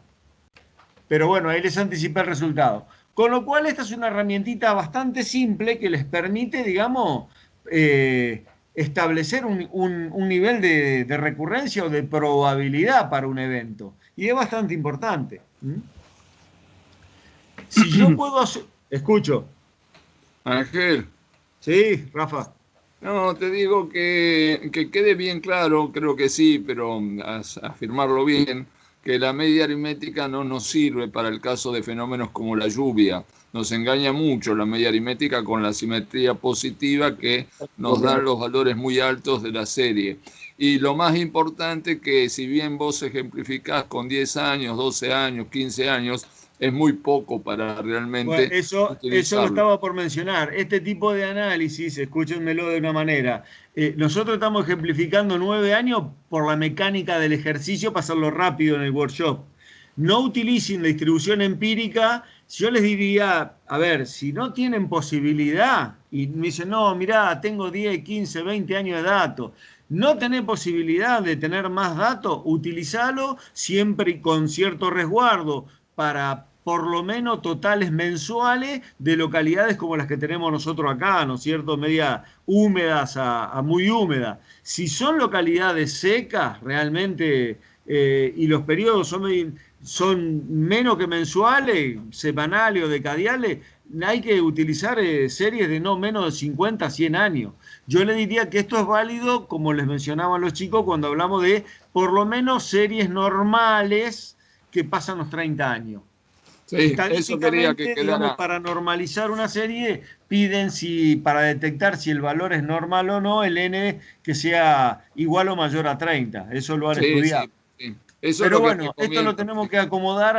Pero bueno, ahí les anticipé el resultado. Con lo cual, esta es una herramientita bastante simple que les permite, digamos, establecer un nivel de recurrencia o de probabilidad para un evento. Y es bastante importante. Si yo puedo hacer... Escucho. Ángel, Sí, Rafa. no, te digo que quede bien claro, creo que sí, pero afirmarlo bien, que la media aritmética no nos sirve para el caso de fenómenos como la lluvia. Nos engaña mucho la media aritmética con la simetría positiva que nos dan los valores muy altos de la serie. Y lo más importante que si bien vos ejemplificás con 10 años, 12 años, 15 años, es muy poco para Bueno, realmente eso lo utilizarlo. estaba por mencionar. Este tipo de análisis, escúchenmelo de una manera. Nosotros estamos ejemplificando 9 años por la mecánica del ejercicio para hacerlo rápido en el workshop. No utilicen la distribución empírica. Yo les diría, a ver, si no tienen posibilidad y me dicen, no, mirá, tengo 10, 15, 20 años de datos. No tenés posibilidad de tener más datos, utilizalo siempre y con cierto resguardo para por lo menos totales mensuales de localidades como las que tenemos nosotros acá, ¿no es cierto? Media húmedas a muy húmedas. Si son localidades secas, realmente, y los periodos son son menos que mensuales, semanales o decadiales, hay que utilizar series de no menos de 50 a 100 años. Yo le diría que esto es válido, como les mencionaban los chicos, cuando hablamos de por lo menos series normales que pasan los 30 años. Sí, eso quería que Estadísticamente, digamos, quedara. para normalizar una serie, piden para detectar si el valor es normal o no, el N que sea igual o mayor a 30. Eso lo han Sí, estudiado. sí, sí. Eso es Pero lo que bueno, esto lo recomiendo. tenemos que acomodar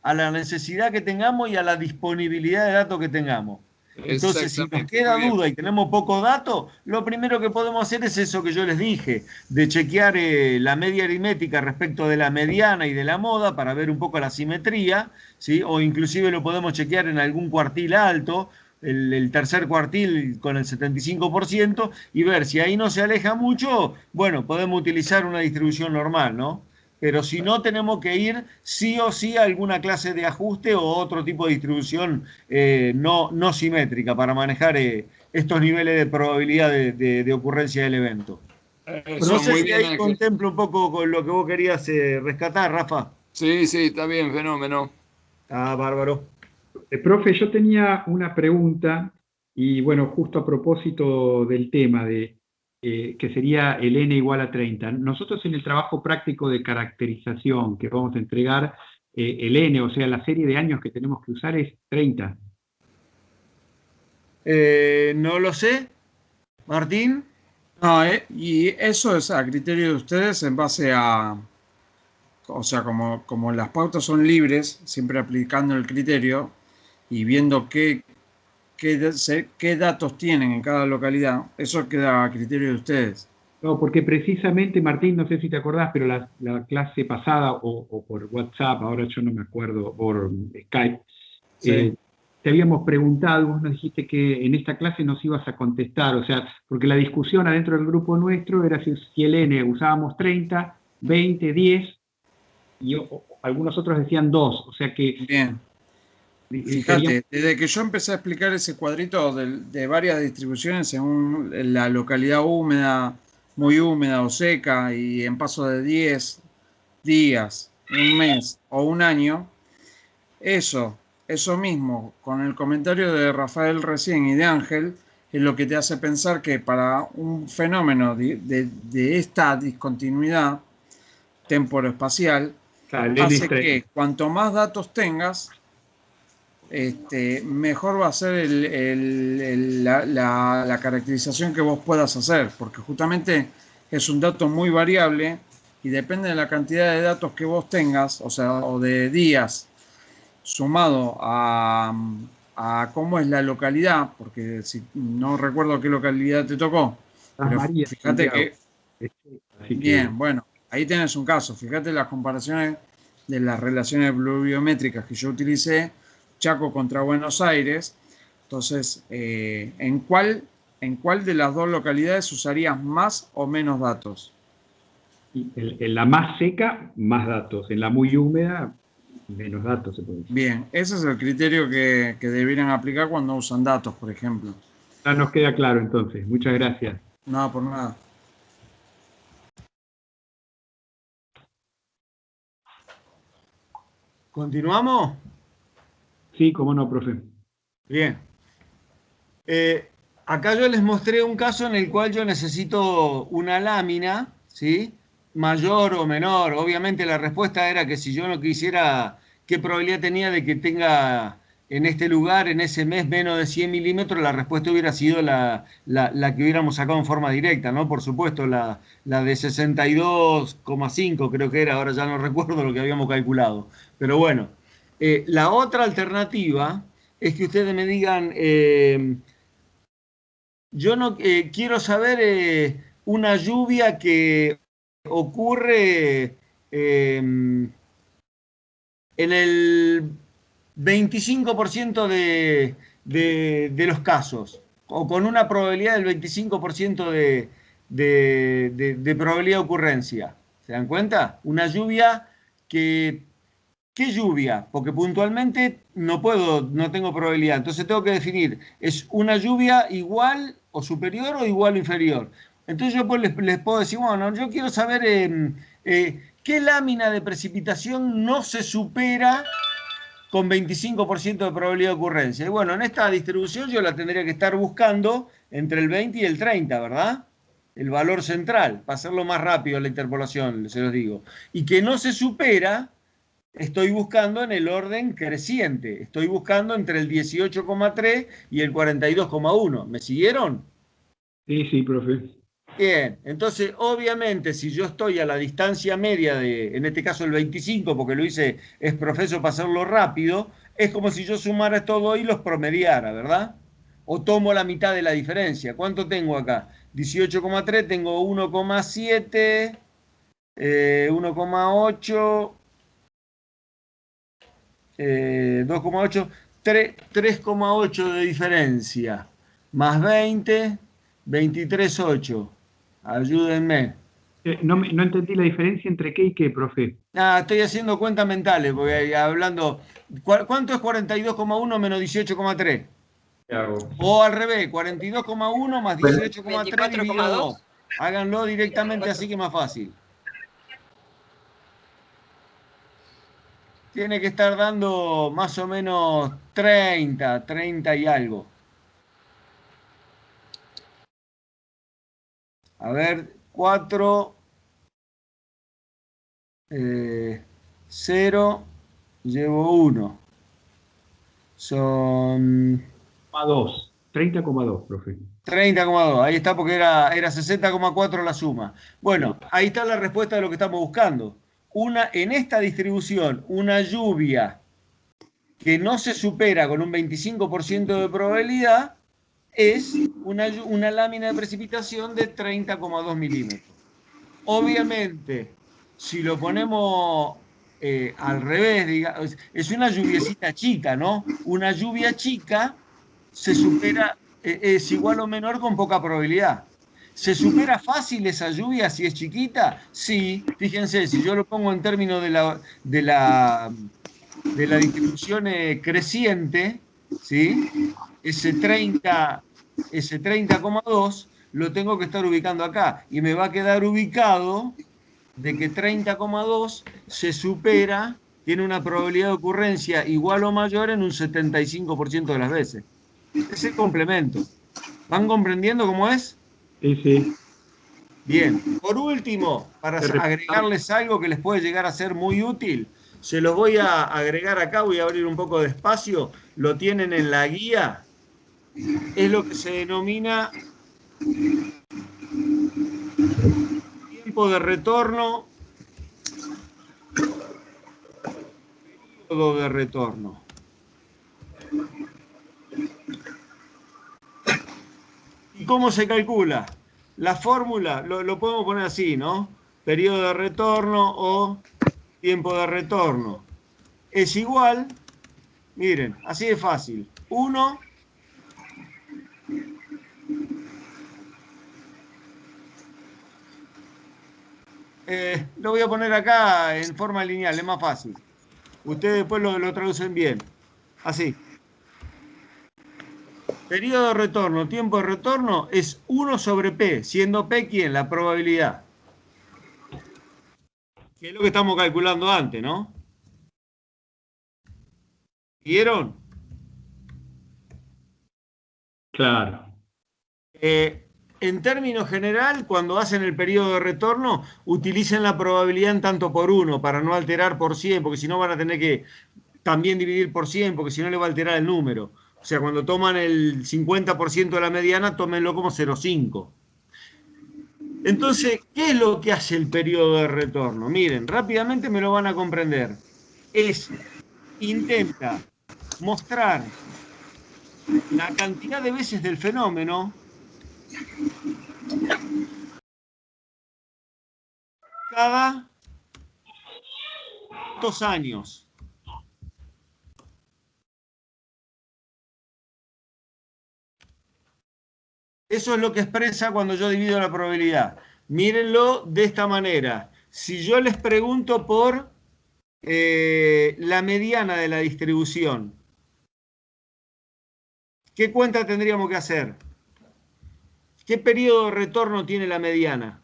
a la necesidad que tengamos y a la disponibilidad de datos que tengamos. Entonces, si nos Exactamente, muy queda bien. duda y tenemos pocos datos, lo primero que podemos hacer es eso que yo les dije, de chequear la media aritmética respecto de la mediana y de la moda para ver un poco la simetría, ¿sí? O inclusive lo podemos chequear en algún cuartil alto, el tercer cuartil con el 75%, y ver si ahí no se aleja mucho, bueno, podemos utilizar una distribución normal, ¿no? Pero si no, tenemos que ir sí o sí a alguna clase de ajuste o otro tipo de distribución no simétrica para manejar estos niveles de probabilidad de ocurrencia del evento. No Eso, sé muy si bien, ahí Ángel. contemplo un poco con lo que vos querías rescatar, Rafa. Sí, sí, está bien, fenómeno. Ah, bárbaro. Profe, yo tenía una pregunta y bueno, justo a propósito del tema de que sería el n igual a 30. Nosotros en el trabajo práctico de caracterización que vamos a entregar, el n, o sea, la serie de años que tenemos que usar es 30. No lo sé, Martín. No, y eso es a criterio de ustedes en base a, o sea, como las pautas son libres, siempre aplicando el criterio y viendo qué datos tienen en cada localidad, eso queda a criterio de ustedes. No, porque precisamente, Martín, no sé si te acordás, pero la clase pasada o por WhatsApp, ahora yo no me acuerdo, por Skype, Sí. te habíamos preguntado, vos nos dijiste que en esta clase nos ibas a contestar, o sea, porque la discusión adentro del grupo nuestro era si el N usábamos 30, 20, 10, y algunos otros decían 2, o sea que Bien. queríamos. Fíjate, desde que yo empecé a explicar ese cuadrito de varias distribuciones según la localidad húmeda, muy húmeda o seca, y en paso de 10 días, un mes o un año, eso mismo, con el comentario de Rafael recién y de Ángel, es lo que te hace pensar que para un fenómeno de esta discontinuidad temporoespacial, Claro, el N es hace 30. que cuanto más datos tengas, mejor va a ser la caracterización que vos puedas hacer, porque justamente es un dato muy variable y depende de la cantidad de datos que vos tengas, o sea, o de días, sumado a cómo es la localidad, porque si no recuerdo qué localidad te tocó, Las pero Marías, fíjate Santiago. que, Así que, bien, bueno, ahí tenés un caso, fíjate las comparaciones de las relaciones pluviométricas que yo utilicé, Chaco contra Buenos Aires. Entonces, ¿en cuál de las dos localidades usarías más o menos datos? y en la más seca, más datos. En la muy húmeda, menos datos, se puede decir. Bien, ese es el criterio que deberían aplicar cuando usan datos, por ejemplo. Ya nos queda claro entonces. Muchas gracias. Nada por nada. ¿Continuamos? Sí, cómo no, profe. Bien. Acá yo les mostré un caso en el cual yo necesito una lámina, ¿sí? Mayor o menor. Obviamente la respuesta era que si yo no quisiera, ¿qué probabilidad tenía de que tenga en este lugar, en ese mes, menos de 100 milímetros? La respuesta hubiera sido la que hubiéramos sacado en forma directa, ¿no? Por supuesto, la de 62,5 creo que era, ahora ya no recuerdo lo que habíamos calculado. Pero bueno, la otra alternativa es que ustedes me digan... yo no quiero saber una lluvia que ocurre en el 25% de los casos, o con una probabilidad del 25% de probabilidad de ocurrencia. ¿Se dan cuenta? Una lluvia que... ¿Qué lluvia? Porque puntualmente no puedo, no tengo probabilidad. Entonces tengo que definir, ¿es una lluvia igual o superior o igual o inferior? Entonces yo pues les puedo decir, bueno, yo quiero saber ¿Qué lámina de precipitación no se supera con 25% de probabilidad de ocurrencia? Y bueno, en esta distribución yo la tendría que estar buscando entre el 20 y el 30, ¿verdad? El valor central, para hacerlo más rápido la interpolación, se los digo. Y que no se supera, estoy buscando en el orden creciente. Estoy buscando entre el 18,3 y el 42,1. ¿Me siguieron? Sí, sí, profe. Bien, entonces obviamente si yo estoy a la distancia media de, en este caso el 25, porque lo hice es profeso para hacerlo rápido, es como si yo sumara todo y los promediara, ¿verdad? O tomo la mitad de la diferencia. ¿Cuánto tengo acá? 18,3, tengo 1,7, 1,8, 2,8, 3,8 de diferencia, más 20, 23,8. Ayúdenme. No entendí la diferencia entre qué y qué, profe. Estoy haciendo cuentas mentales, porque hablando. ¿Cuánto es 42,1 menos 18,3? ¿Qué hago? O al revés, 42,1 más 18,3 dividido 2. 24,2. Háganlo directamente así que es más fácil. Tiene que estar dando más o menos 30 y algo. A ver, 4, 0, llevo 1. Son 30,2, profe. 30,2, ahí está porque era 60,4 la suma. Bueno, ahí está la respuesta de lo que estamos buscando. En esta distribución, una lluvia que no se supera con un 25% de probabilidad es una lámina de precipitación de 30,2 milímetros. Obviamente, si lo ponemos al revés, digamos, es una lluviecita chica, ¿no? Una lluvia chica se supera, es igual o menor con poca probabilidad. ¿Se supera fácil esa lluvia si es chiquita? Sí, fíjense, si yo lo pongo en términos de la distribución creciente, ¿sí? Ese 30,2 lo tengo que estar ubicando acá y me va a quedar ubicado de que 30,2 se supera, tiene una probabilidad de ocurrencia igual o mayor en un 75% de las veces. Es el complemento. ¿Van comprendiendo cómo es? Sí, sí. Bien. Por último, para agregarles algo que les puede llegar a ser muy útil, se los voy a agregar acá, voy a abrir un poco de espacio, lo tienen en la guía, es lo que se denomina tiempo de retorno, periodo de retorno. ¿Y cómo se calcula? La fórmula, lo podemos poner así, ¿no? Periodo de retorno o tiempo de retorno. Es igual, miren, así de fácil. 1 lo voy a poner acá en forma lineal, es más fácil. Ustedes después lo traducen bien. Así. Periodo de retorno, tiempo de retorno es 1 sobre P, siendo P ¿quién? La probabilidad. Que es lo que estamos calculando antes, ¿no? ¿Vieron? Claro. En términos general, cuando hacen el periodo de retorno, utilicen la probabilidad en tanto por 1 para no alterar por 100, porque si no van a tener que también dividir por 100, porque si no le va a alterar el número. O sea, cuando toman el 50% de la mediana, tómenlo como 0,5. Entonces, ¿qué es lo que hace el periodo de retorno? Miren, rápidamente me lo van a comprender. Intenta mostrar la cantidad de veces del fenómeno cada 2 años. Eso es lo que expresa cuando yo divido la probabilidad. Mírenlo de esta manera. Si yo les pregunto por la mediana de la distribución, ¿qué cuenta tendríamos que hacer? ¿Qué periodo de retorno tiene la mediana?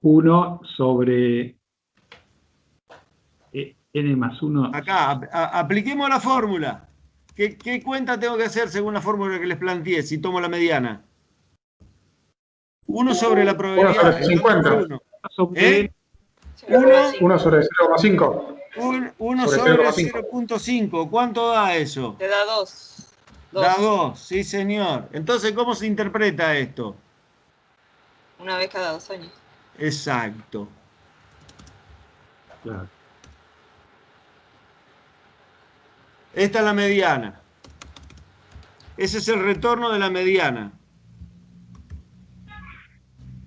1 sobre n más 1. Acá, apliquemos la fórmula. ¿Qué cuenta tengo que hacer según la fórmula que les planteé si tomo la mediana? 1 sobre la 1 probabilidad. sobre 50. 1. Sobre 1 sobre 0,5. 1 Sobre sobre 0,5. 0,5. ¿Cuánto da eso? Te da 2. Da 2, sí señor. Entonces, ¿cómo se interpreta esto? Una vez cada 2 años. Exacto. Claro. Esta es la mediana. Ese es el retorno de la mediana.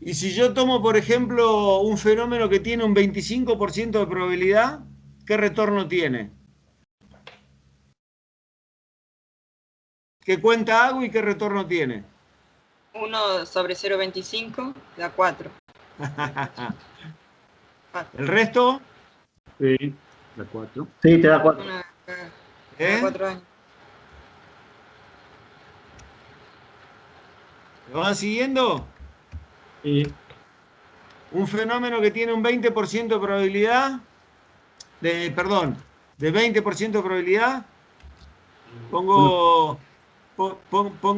Y si yo tomo, por ejemplo, un fenómeno que tiene un 25% de probabilidad, ¿qué retorno tiene? ¿Qué cuenta hago y qué retorno tiene? 1 sobre 0,25 da 4. ¿El resto? Sí, la 4. Sí, te da 4. Una cada ¿Eh? 4 años. ¿Lo van siguiendo? Sí. Un fenómeno que tiene un 20% de probabilidad, perdón, de 20% de probabilidad, pongo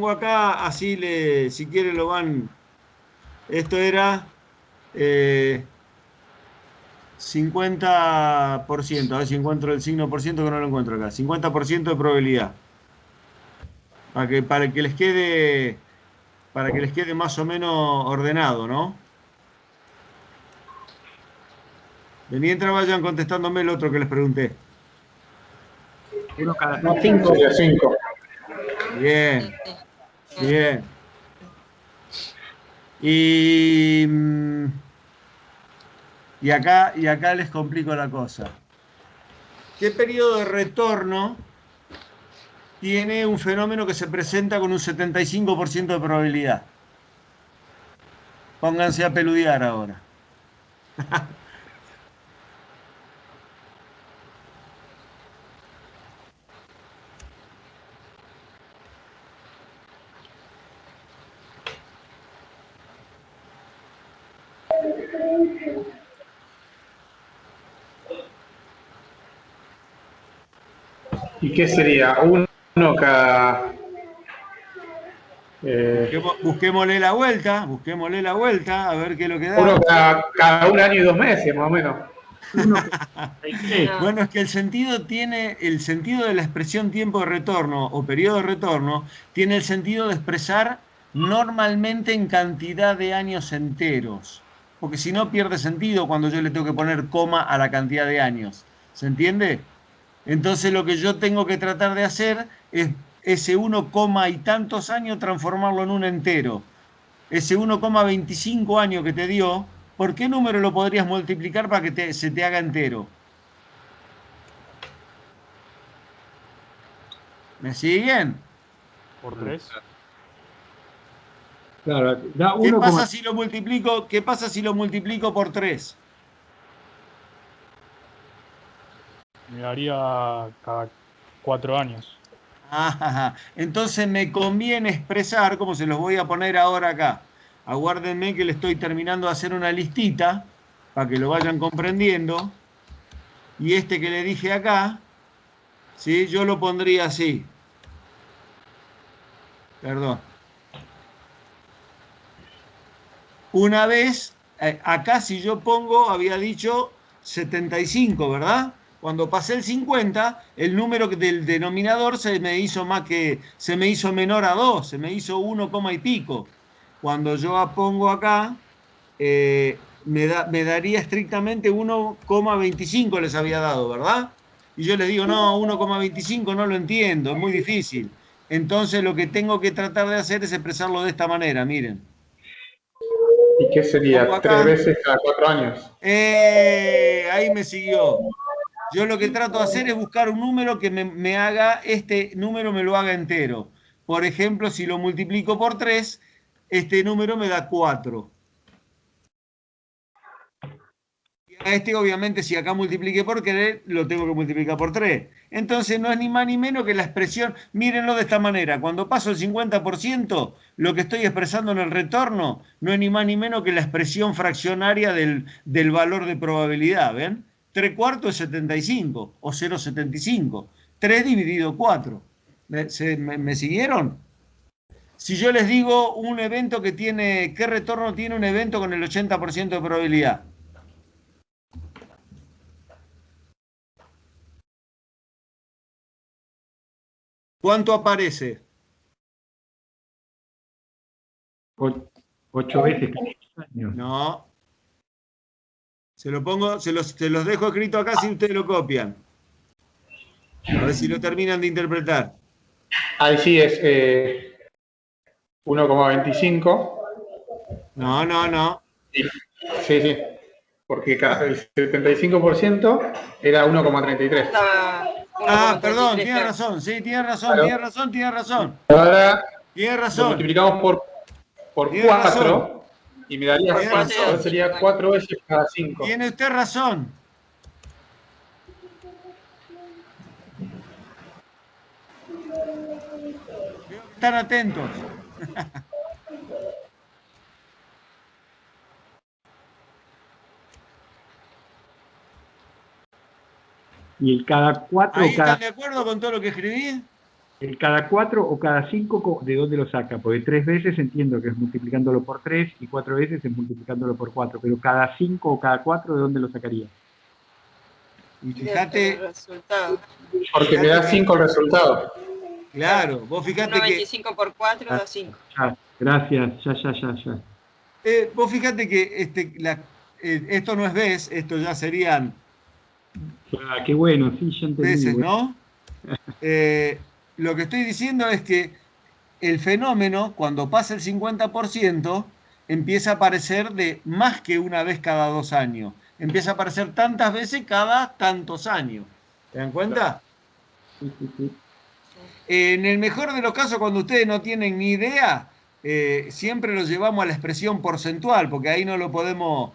acá, así si quieren lo van, esto era 50%, a ver si encuentro el signo por ciento que no lo encuentro acá, 50% de probabilidad, para que les quede más o menos ordenado, ¿no? De mientras vayan contestándome el otro que les pregunté. 1 cada 5 de 5. Bien, bien. Y acá les complico la cosa. ¿Qué periodo de retorno tiene un fenómeno que se presenta con un 75% de probabilidad? Pónganse a peludear ahora. ¿Y qué sería? 1 cada... Busquémosle la vuelta, a ver qué es lo que da. 1 cada 1 año y 2 meses, más o menos. 1 cada 33. No. Bueno, es que el sentido de la expresión tiempo de retorno o periodo de retorno tiene el sentido de expresar normalmente en cantidad de años enteros, porque si no pierde sentido cuando yo le tengo que poner coma a la cantidad de años. ¿Se entiende? Entonces lo que yo tengo que tratar de hacer es ese 1, y tantos años transformarlo en un entero. Ese 1,25 años que te dio, ¿por qué número lo podrías multiplicar para que se te haga entero? ¿Me siguen? Por 3. Claro, da ¿Qué 1, pasa si lo multiplico por 3? Me daría cada 4 años. Entonces me conviene expresar, como se los voy a poner ahora acá. Aguárdenme que le estoy terminando de hacer una listita para que lo vayan comprendiendo. Y este que le dije acá, ¿sí? Yo lo pondría así. Perdón. Una vez, acá si yo pongo, había dicho 75, ¿verdad? Cuando pasé el 50, el número del denominador se me hizo menor a 2, se me hizo 1, y pico. Cuando yo pongo acá, me daría estrictamente 1,25 les había dado, ¿verdad? Y yo les digo, no, 1,25 no lo entiendo, es muy difícil. Entonces lo que tengo que tratar de hacer es expresarlo de esta manera, miren. ¿Y qué Pongo sería? acá. 3 veces cada 4 años. Ahí me siguió. Yo lo que trato de hacer es buscar un número que me haga, este número me lo haga entero. Por ejemplo, si lo multiplico por 3, este número me da 4. a este, obviamente, si acá multipliqué por 3, lo tengo que multiplicar por 3. Entonces no es ni más ni menos que la expresión, mírenlo de esta manera, cuando paso el 50%, lo que estoy expresando en el retorno no es ni más ni menos que la expresión fraccionaria del valor de probabilidad, ¿ven? 3/4 es 75 o 0,75. 3 dividido 4. ¿Me siguieron? Si yo les digo un evento que tiene, ¿qué retorno tiene un evento con el 80% de probabilidad? ¿Cuánto aparece? 8 veces cada años. No. Se lo pongo, se los dejo escrito acá si ustedes lo copian. A ver si lo terminan de interpretar. Ahí sí es 1,25. No. Sí. Porque el 75% era 1,33. Estaba Ah, 1,33, perdón, tiene claro. razón. Sí, tiene razón, Claro. tiene razón. Ahora Tiene lo razón. multiplicamos por Tiene 4 y me daría Por 5. cuatro, Ahora sería sí. 4 veces cada 5. Tiene usted razón. Veo que están atentos. Y el cada 4 ¿Ahí o están cada, de acuerdo con todo lo que escribí? el cada 4 o cada 5, ¿de dónde lo saca? Porque 3 veces entiendo que es multiplicándolo por 3 y 4 veces es multiplicándolo por 4. Pero cada 5 o cada 4, ¿de dónde lo sacaría? Y El fíjate, resultado. Porque me da 5 el resultado. claro, vos fíjate que 1,25 por 4 da 5. Ya, gracias, ya. vos fíjate que esto no es vez, esto ya serían Ah, qué bueno, sí, ya entendí. veces, Bueno. ¿no? Lo que estoy diciendo es que el fenómeno, cuando pasa el 50%, empieza a aparecer de más que una vez cada 2 años. Empieza a aparecer tantas veces cada tantos años. ¿Se dan cuenta? Sí. En el mejor de los casos, cuando ustedes no tienen ni idea, siempre lo llevamos a la expresión porcentual, porque ahí no lo podemos.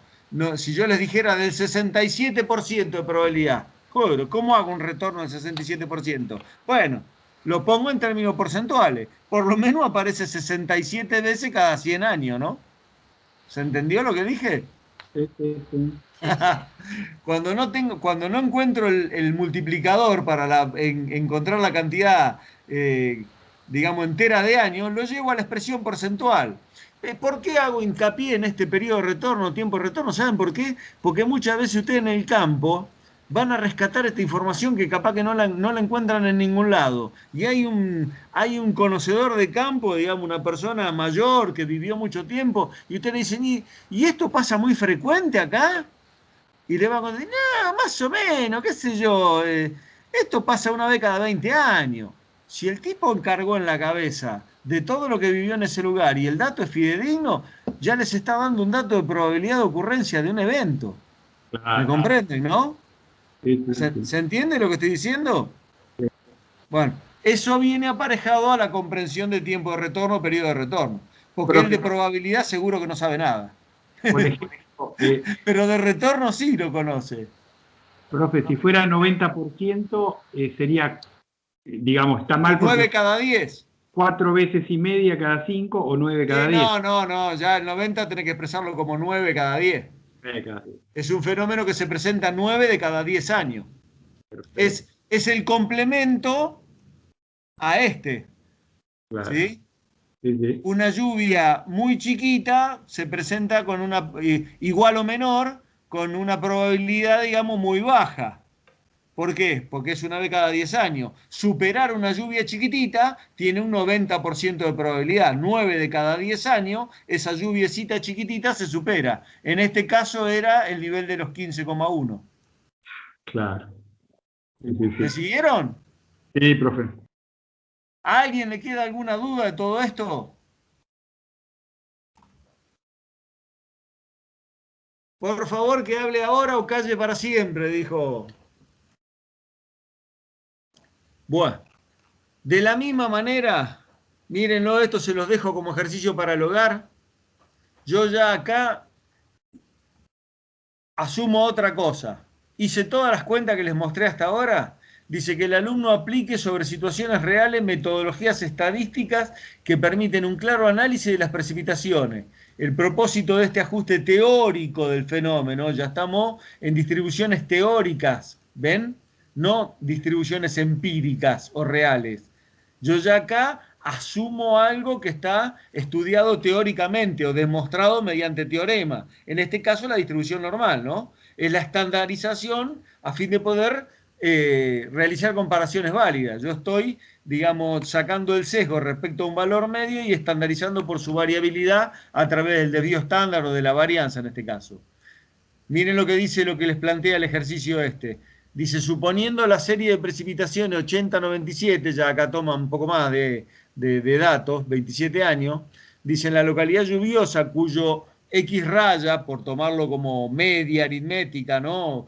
Si yo les dijera del 67% de probabilidad, joder, ¿cómo hago un retorno del 67%? Bueno, lo pongo en términos porcentuales. Por lo menos aparece 67 veces cada 100 años, ¿no? ¿Se entendió lo que dije? Sí. Cuando no encuentro el multiplicador para encontrar la cantidad, digamos, entera de años, lo llevo a la expresión porcentual. ¿Por qué hago hincapié en este periodo de retorno, tiempo de retorno? ¿Saben por qué? Porque muchas veces ustedes en el campo van a rescatar esta información que capaz que no la encuentran en ningún lado. Y hay un conocedor de campo, digamos, una persona mayor que vivió mucho tiempo, y ustedes le dicen, ¿y esto pasa muy frecuente acá? Y le va a decir, no, más o menos, qué sé yo, esto pasa una vez cada 20 años. Si el tipo encargó en la cabeza de todo lo que vivió en ese lugar y el dato es fidedigno, ya les está dando un dato de probabilidad de ocurrencia de un evento. ¿Me comprenden, no? Sí. ¿Se entiende lo que estoy diciendo? Bueno, eso viene aparejado a la comprensión de tiempo de retorno, periodo de retorno. Porque él de probabilidad seguro que no sabe nada. Por ejemplo, Pero de retorno sí lo conoce. profe, si fuera 90%, sería, digamos, está mal 9 porque cada 10. 4 veces y media cada 5 o 9 cada 10. No, ya el 90 tenés que expresarlo como 9 cada 10. Cada 10. Es un fenómeno que se presenta 9 de cada 10 años. Es el complemento a este. Claro. ¿Sí? Sí. Una lluvia muy chiquita se presenta con una igual o menor, con una probabilidad, digamos, muy baja. ¿Por qué? Porque es una vez cada 10 años. Superar una lluvia chiquitita tiene un 90% de probabilidad. 9 de cada 10 años, esa lluviecita chiquitita se supera. En este caso era el nivel de los 15,1. Claro. Sí. ¿Me siguieron? Sí, profe. ¿A alguien le queda alguna duda de todo esto? Por favor, que hable ahora o calle para siempre, dijo. Bueno, de la misma manera, mírenlo, esto se los dejo como ejercicio para el hogar. Yo ya acá asumo otra cosa. Hice todas las cuentas que les mostré hasta ahora. Dice que el alumno aplique sobre situaciones reales metodologías estadísticas que permiten un claro análisis de las precipitaciones. El propósito de este ajuste teórico del fenómeno, ya estamos en distribuciones teóricas, ¿ven? No distribuciones empíricas o reales. Yo ya acá asumo algo que está estudiado teóricamente o demostrado mediante teorema. En este caso la distribución normal, ¿no? Es la estandarización a fin de poder realizar comparaciones válidas. Yo estoy, digamos, sacando el sesgo respecto a un valor medio y estandarizando por su variabilidad a través del desvío estándar o de la varianza en este caso. Miren lo que dice, lo que les plantea el ejercicio este. Dice, suponiendo la serie de precipitaciones 80-97, ya acá toma un poco más de datos, 27 años, dice, en la localidad lluviosa cuyo X raya, por tomarlo como media aritmética, no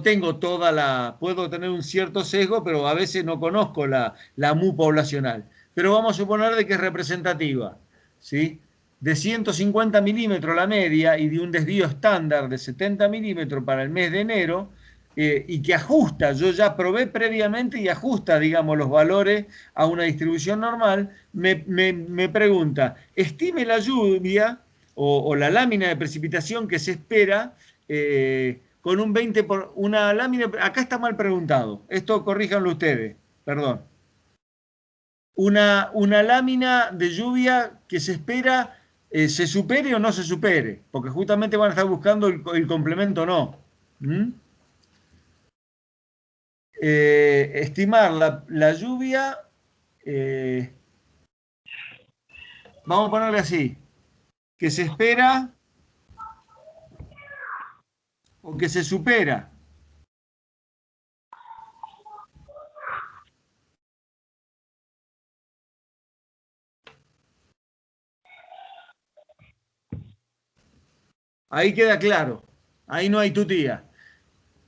tengo toda la, puedo tener un cierto sesgo, pero a veces no conozco la mu poblacional. Pero vamos a suponer de que es representativa, ¿sí? De 150 milímetros la media y de un desvío estándar de 70 milímetros para el mes de enero, y que ajusta, yo ya probé previamente y ajusta, digamos, los valores a una distribución normal, me pregunta, estime la lluvia o la lámina de precipitación que se espera con un 20 por una lámina, acá está mal preguntado, esto corríjanlo ustedes, perdón. Una lámina de lluvia que se espera se supere o no se supere, porque justamente van a estar buscando el complemento o no. Estimar la lluvia, vamos a ponerle así, que se espera o que se supera. Ahí queda claro, ahí no hay tutía.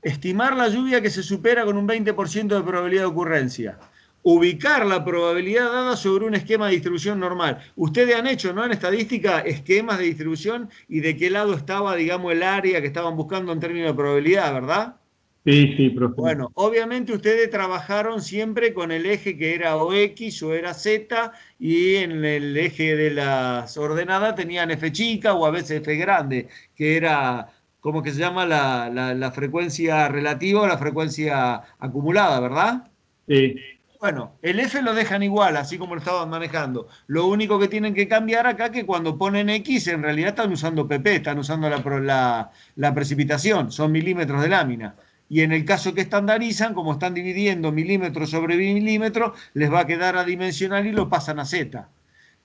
Estimar la lluvia que se supera con un 20% de probabilidad de ocurrencia. Ubicar la probabilidad dada sobre un esquema de distribución normal. Ustedes han hecho, ¿no?, en estadística, esquemas de distribución y de qué lado estaba, digamos, el área que estaban buscando en términos de probabilidad, ¿verdad? Sí, profe. Bueno, obviamente ustedes trabajaron siempre con el eje que era o X o era Z, y en el eje de las ordenadas tenían F chica o a veces F grande, que era, ¿cómo que se llama? La frecuencia relativa o la frecuencia acumulada, ¿verdad? Sí. Bueno, el F lo dejan igual, así como lo estaban manejando. Lo único que tienen que cambiar acá es que cuando ponen X, en realidad están usando PP, están usando la precipitación, son milímetros de lámina. Y en el caso que estandarizan, como están dividiendo milímetros sobre milímetros, les va a quedar adimensional y lo pasan a Z.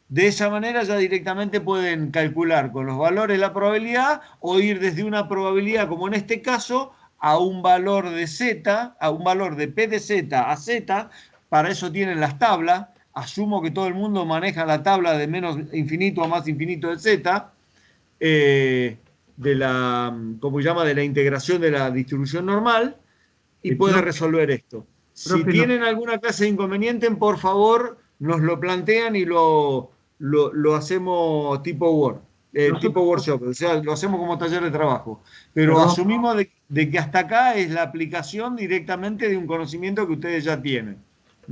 De esa manera ya directamente pueden calcular con los valores la probabilidad o ir desde una probabilidad, como en este caso, a un valor de Z, a un valor de P de Z a Z. Para eso tienen las tablas. Asumo que todo el mundo maneja la tabla de menos infinito a más infinito de Z, de la, ¿cómo se llama?, de la integración de la distribución normal, y puede resolver esto. Si tienen alguna clase de inconveniente, por favor, nos lo plantean y lo hacemos tipo Word, tipo workshop, o sea, lo hacemos como taller de trabajo. Pero asumimos de que hasta acá es la aplicación directamente de un conocimiento que ustedes ya tienen.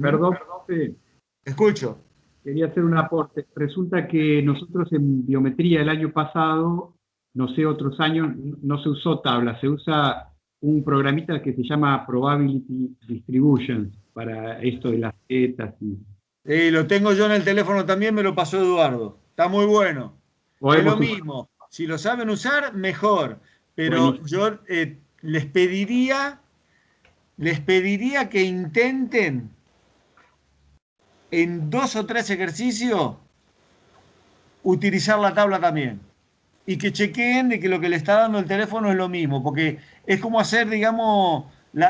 Perdón, profe. Escucho. Quería hacer un aporte. Resulta que nosotros en biometría el año pasado, no sé, otros años, no se usó tabla, se usa un programita que se llama Probability Distribution para esto de las zetas. Lo tengo yo en el teléfono también, me lo pasó Eduardo. Está muy bueno. Es lo mismo. Si lo saben usar, mejor. Pero yo les pediría que intenten en 2 o 3 ejercicios utilizar la tabla también. Y que chequeen de que lo que le está dando el teléfono es lo mismo, porque es como hacer, digamos,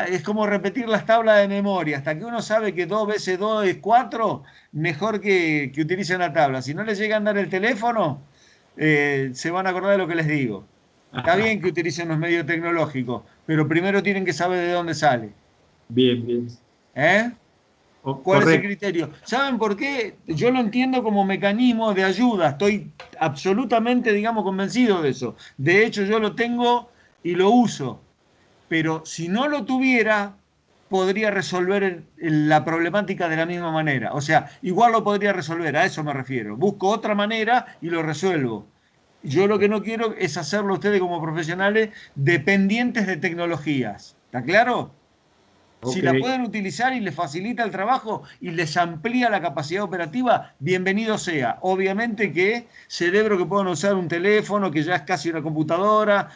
es como repetir las tablas de memoria. Hasta que uno sabe que 2 veces 2 es 4, mejor que utilicen la tabla. Si no les llega a dar el teléfono, se van a acordar de lo que les digo. Está bien que utilicen los medios tecnológicos, pero primero tienen que saber de dónde sale. Bien. ¿Cuál es el criterio? ¿Saben por qué? Yo lo entiendo como mecanismo de ayuda. Estoy absolutamente, digamos, convencido de eso. De hecho, yo lo tengo y lo uso. Pero si no lo tuviera, podría resolver la problemática de la misma manera. O sea, igual lo podría resolver, a eso me refiero. Busco otra manera y lo resuelvo. Yo lo que no quiero es hacerlo ustedes como profesionales dependientes de tecnologías. ¿Está claro? Si la Ok. pueden utilizar y les facilita el trabajo y les amplía la capacidad operativa, bienvenido sea. Obviamente que celebro que puedan usar un teléfono, que ya es casi una computadora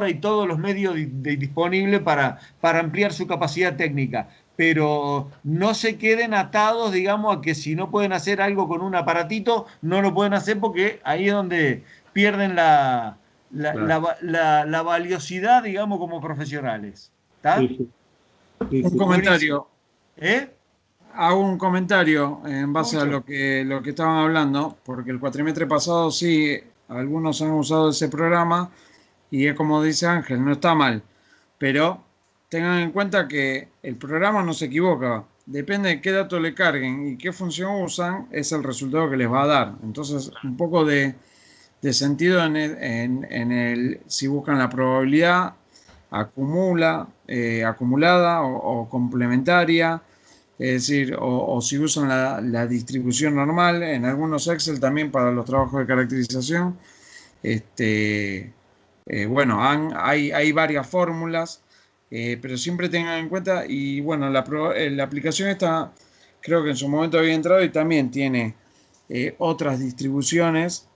y todos los medios disponibles para ampliar su capacidad técnica. Pero no se queden atados, digamos, a que si no pueden hacer algo con un aparatito, no lo pueden hacer porque ahí es donde pierden Claro. la valiosidad, digamos, como profesionales. Sí, ¿Está? sí, sí, Un sí. Buenísimo. comentario. ¿Eh? Hago un comentario en base a Escucho. lo que estaban hablando, porque el cuatrimestre pasado sí, algunos han usado ese programa y es como dice Ángel, no está mal, pero tengan en cuenta que el programa no se equivoca, depende de qué datos le carguen y qué función usan, es el resultado que les va a dar. Entonces, un poco de sentido si buscan la probabilidad acumulada o complementaria, es decir, o si usan la distribución normal, en algunos Excel también para los trabajos de caracterización. Este, bueno, hay varias fórmulas, pero siempre tengan en cuenta, y bueno, la aplicación esta creo que en su momento había entrado y también tiene otras distribuciones,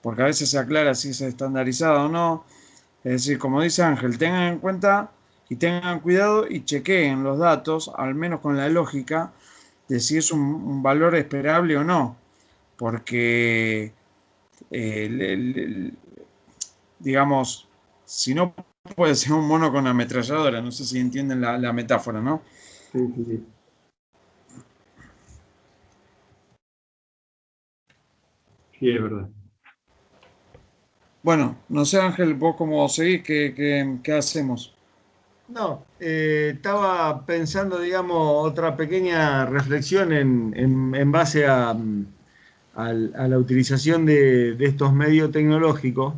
porque a veces se aclara si es estandarizado o no. Es decir, como dice Ángel, tengan en cuenta y tengan cuidado y chequeen los datos, al menos con la lógica de si es un valor esperable o no, porque digamos, si no puede ser un mono con ametralladora, no sé si entienden la metáfora, ¿no? Sí, sí, sí. Sí, es verdad. Bueno, no sé Ángel, vos cómo seguís, qué hacemos. No, estaba pensando, digamos, otra pequeña reflexión en base a la utilización de estos medios tecnológicos.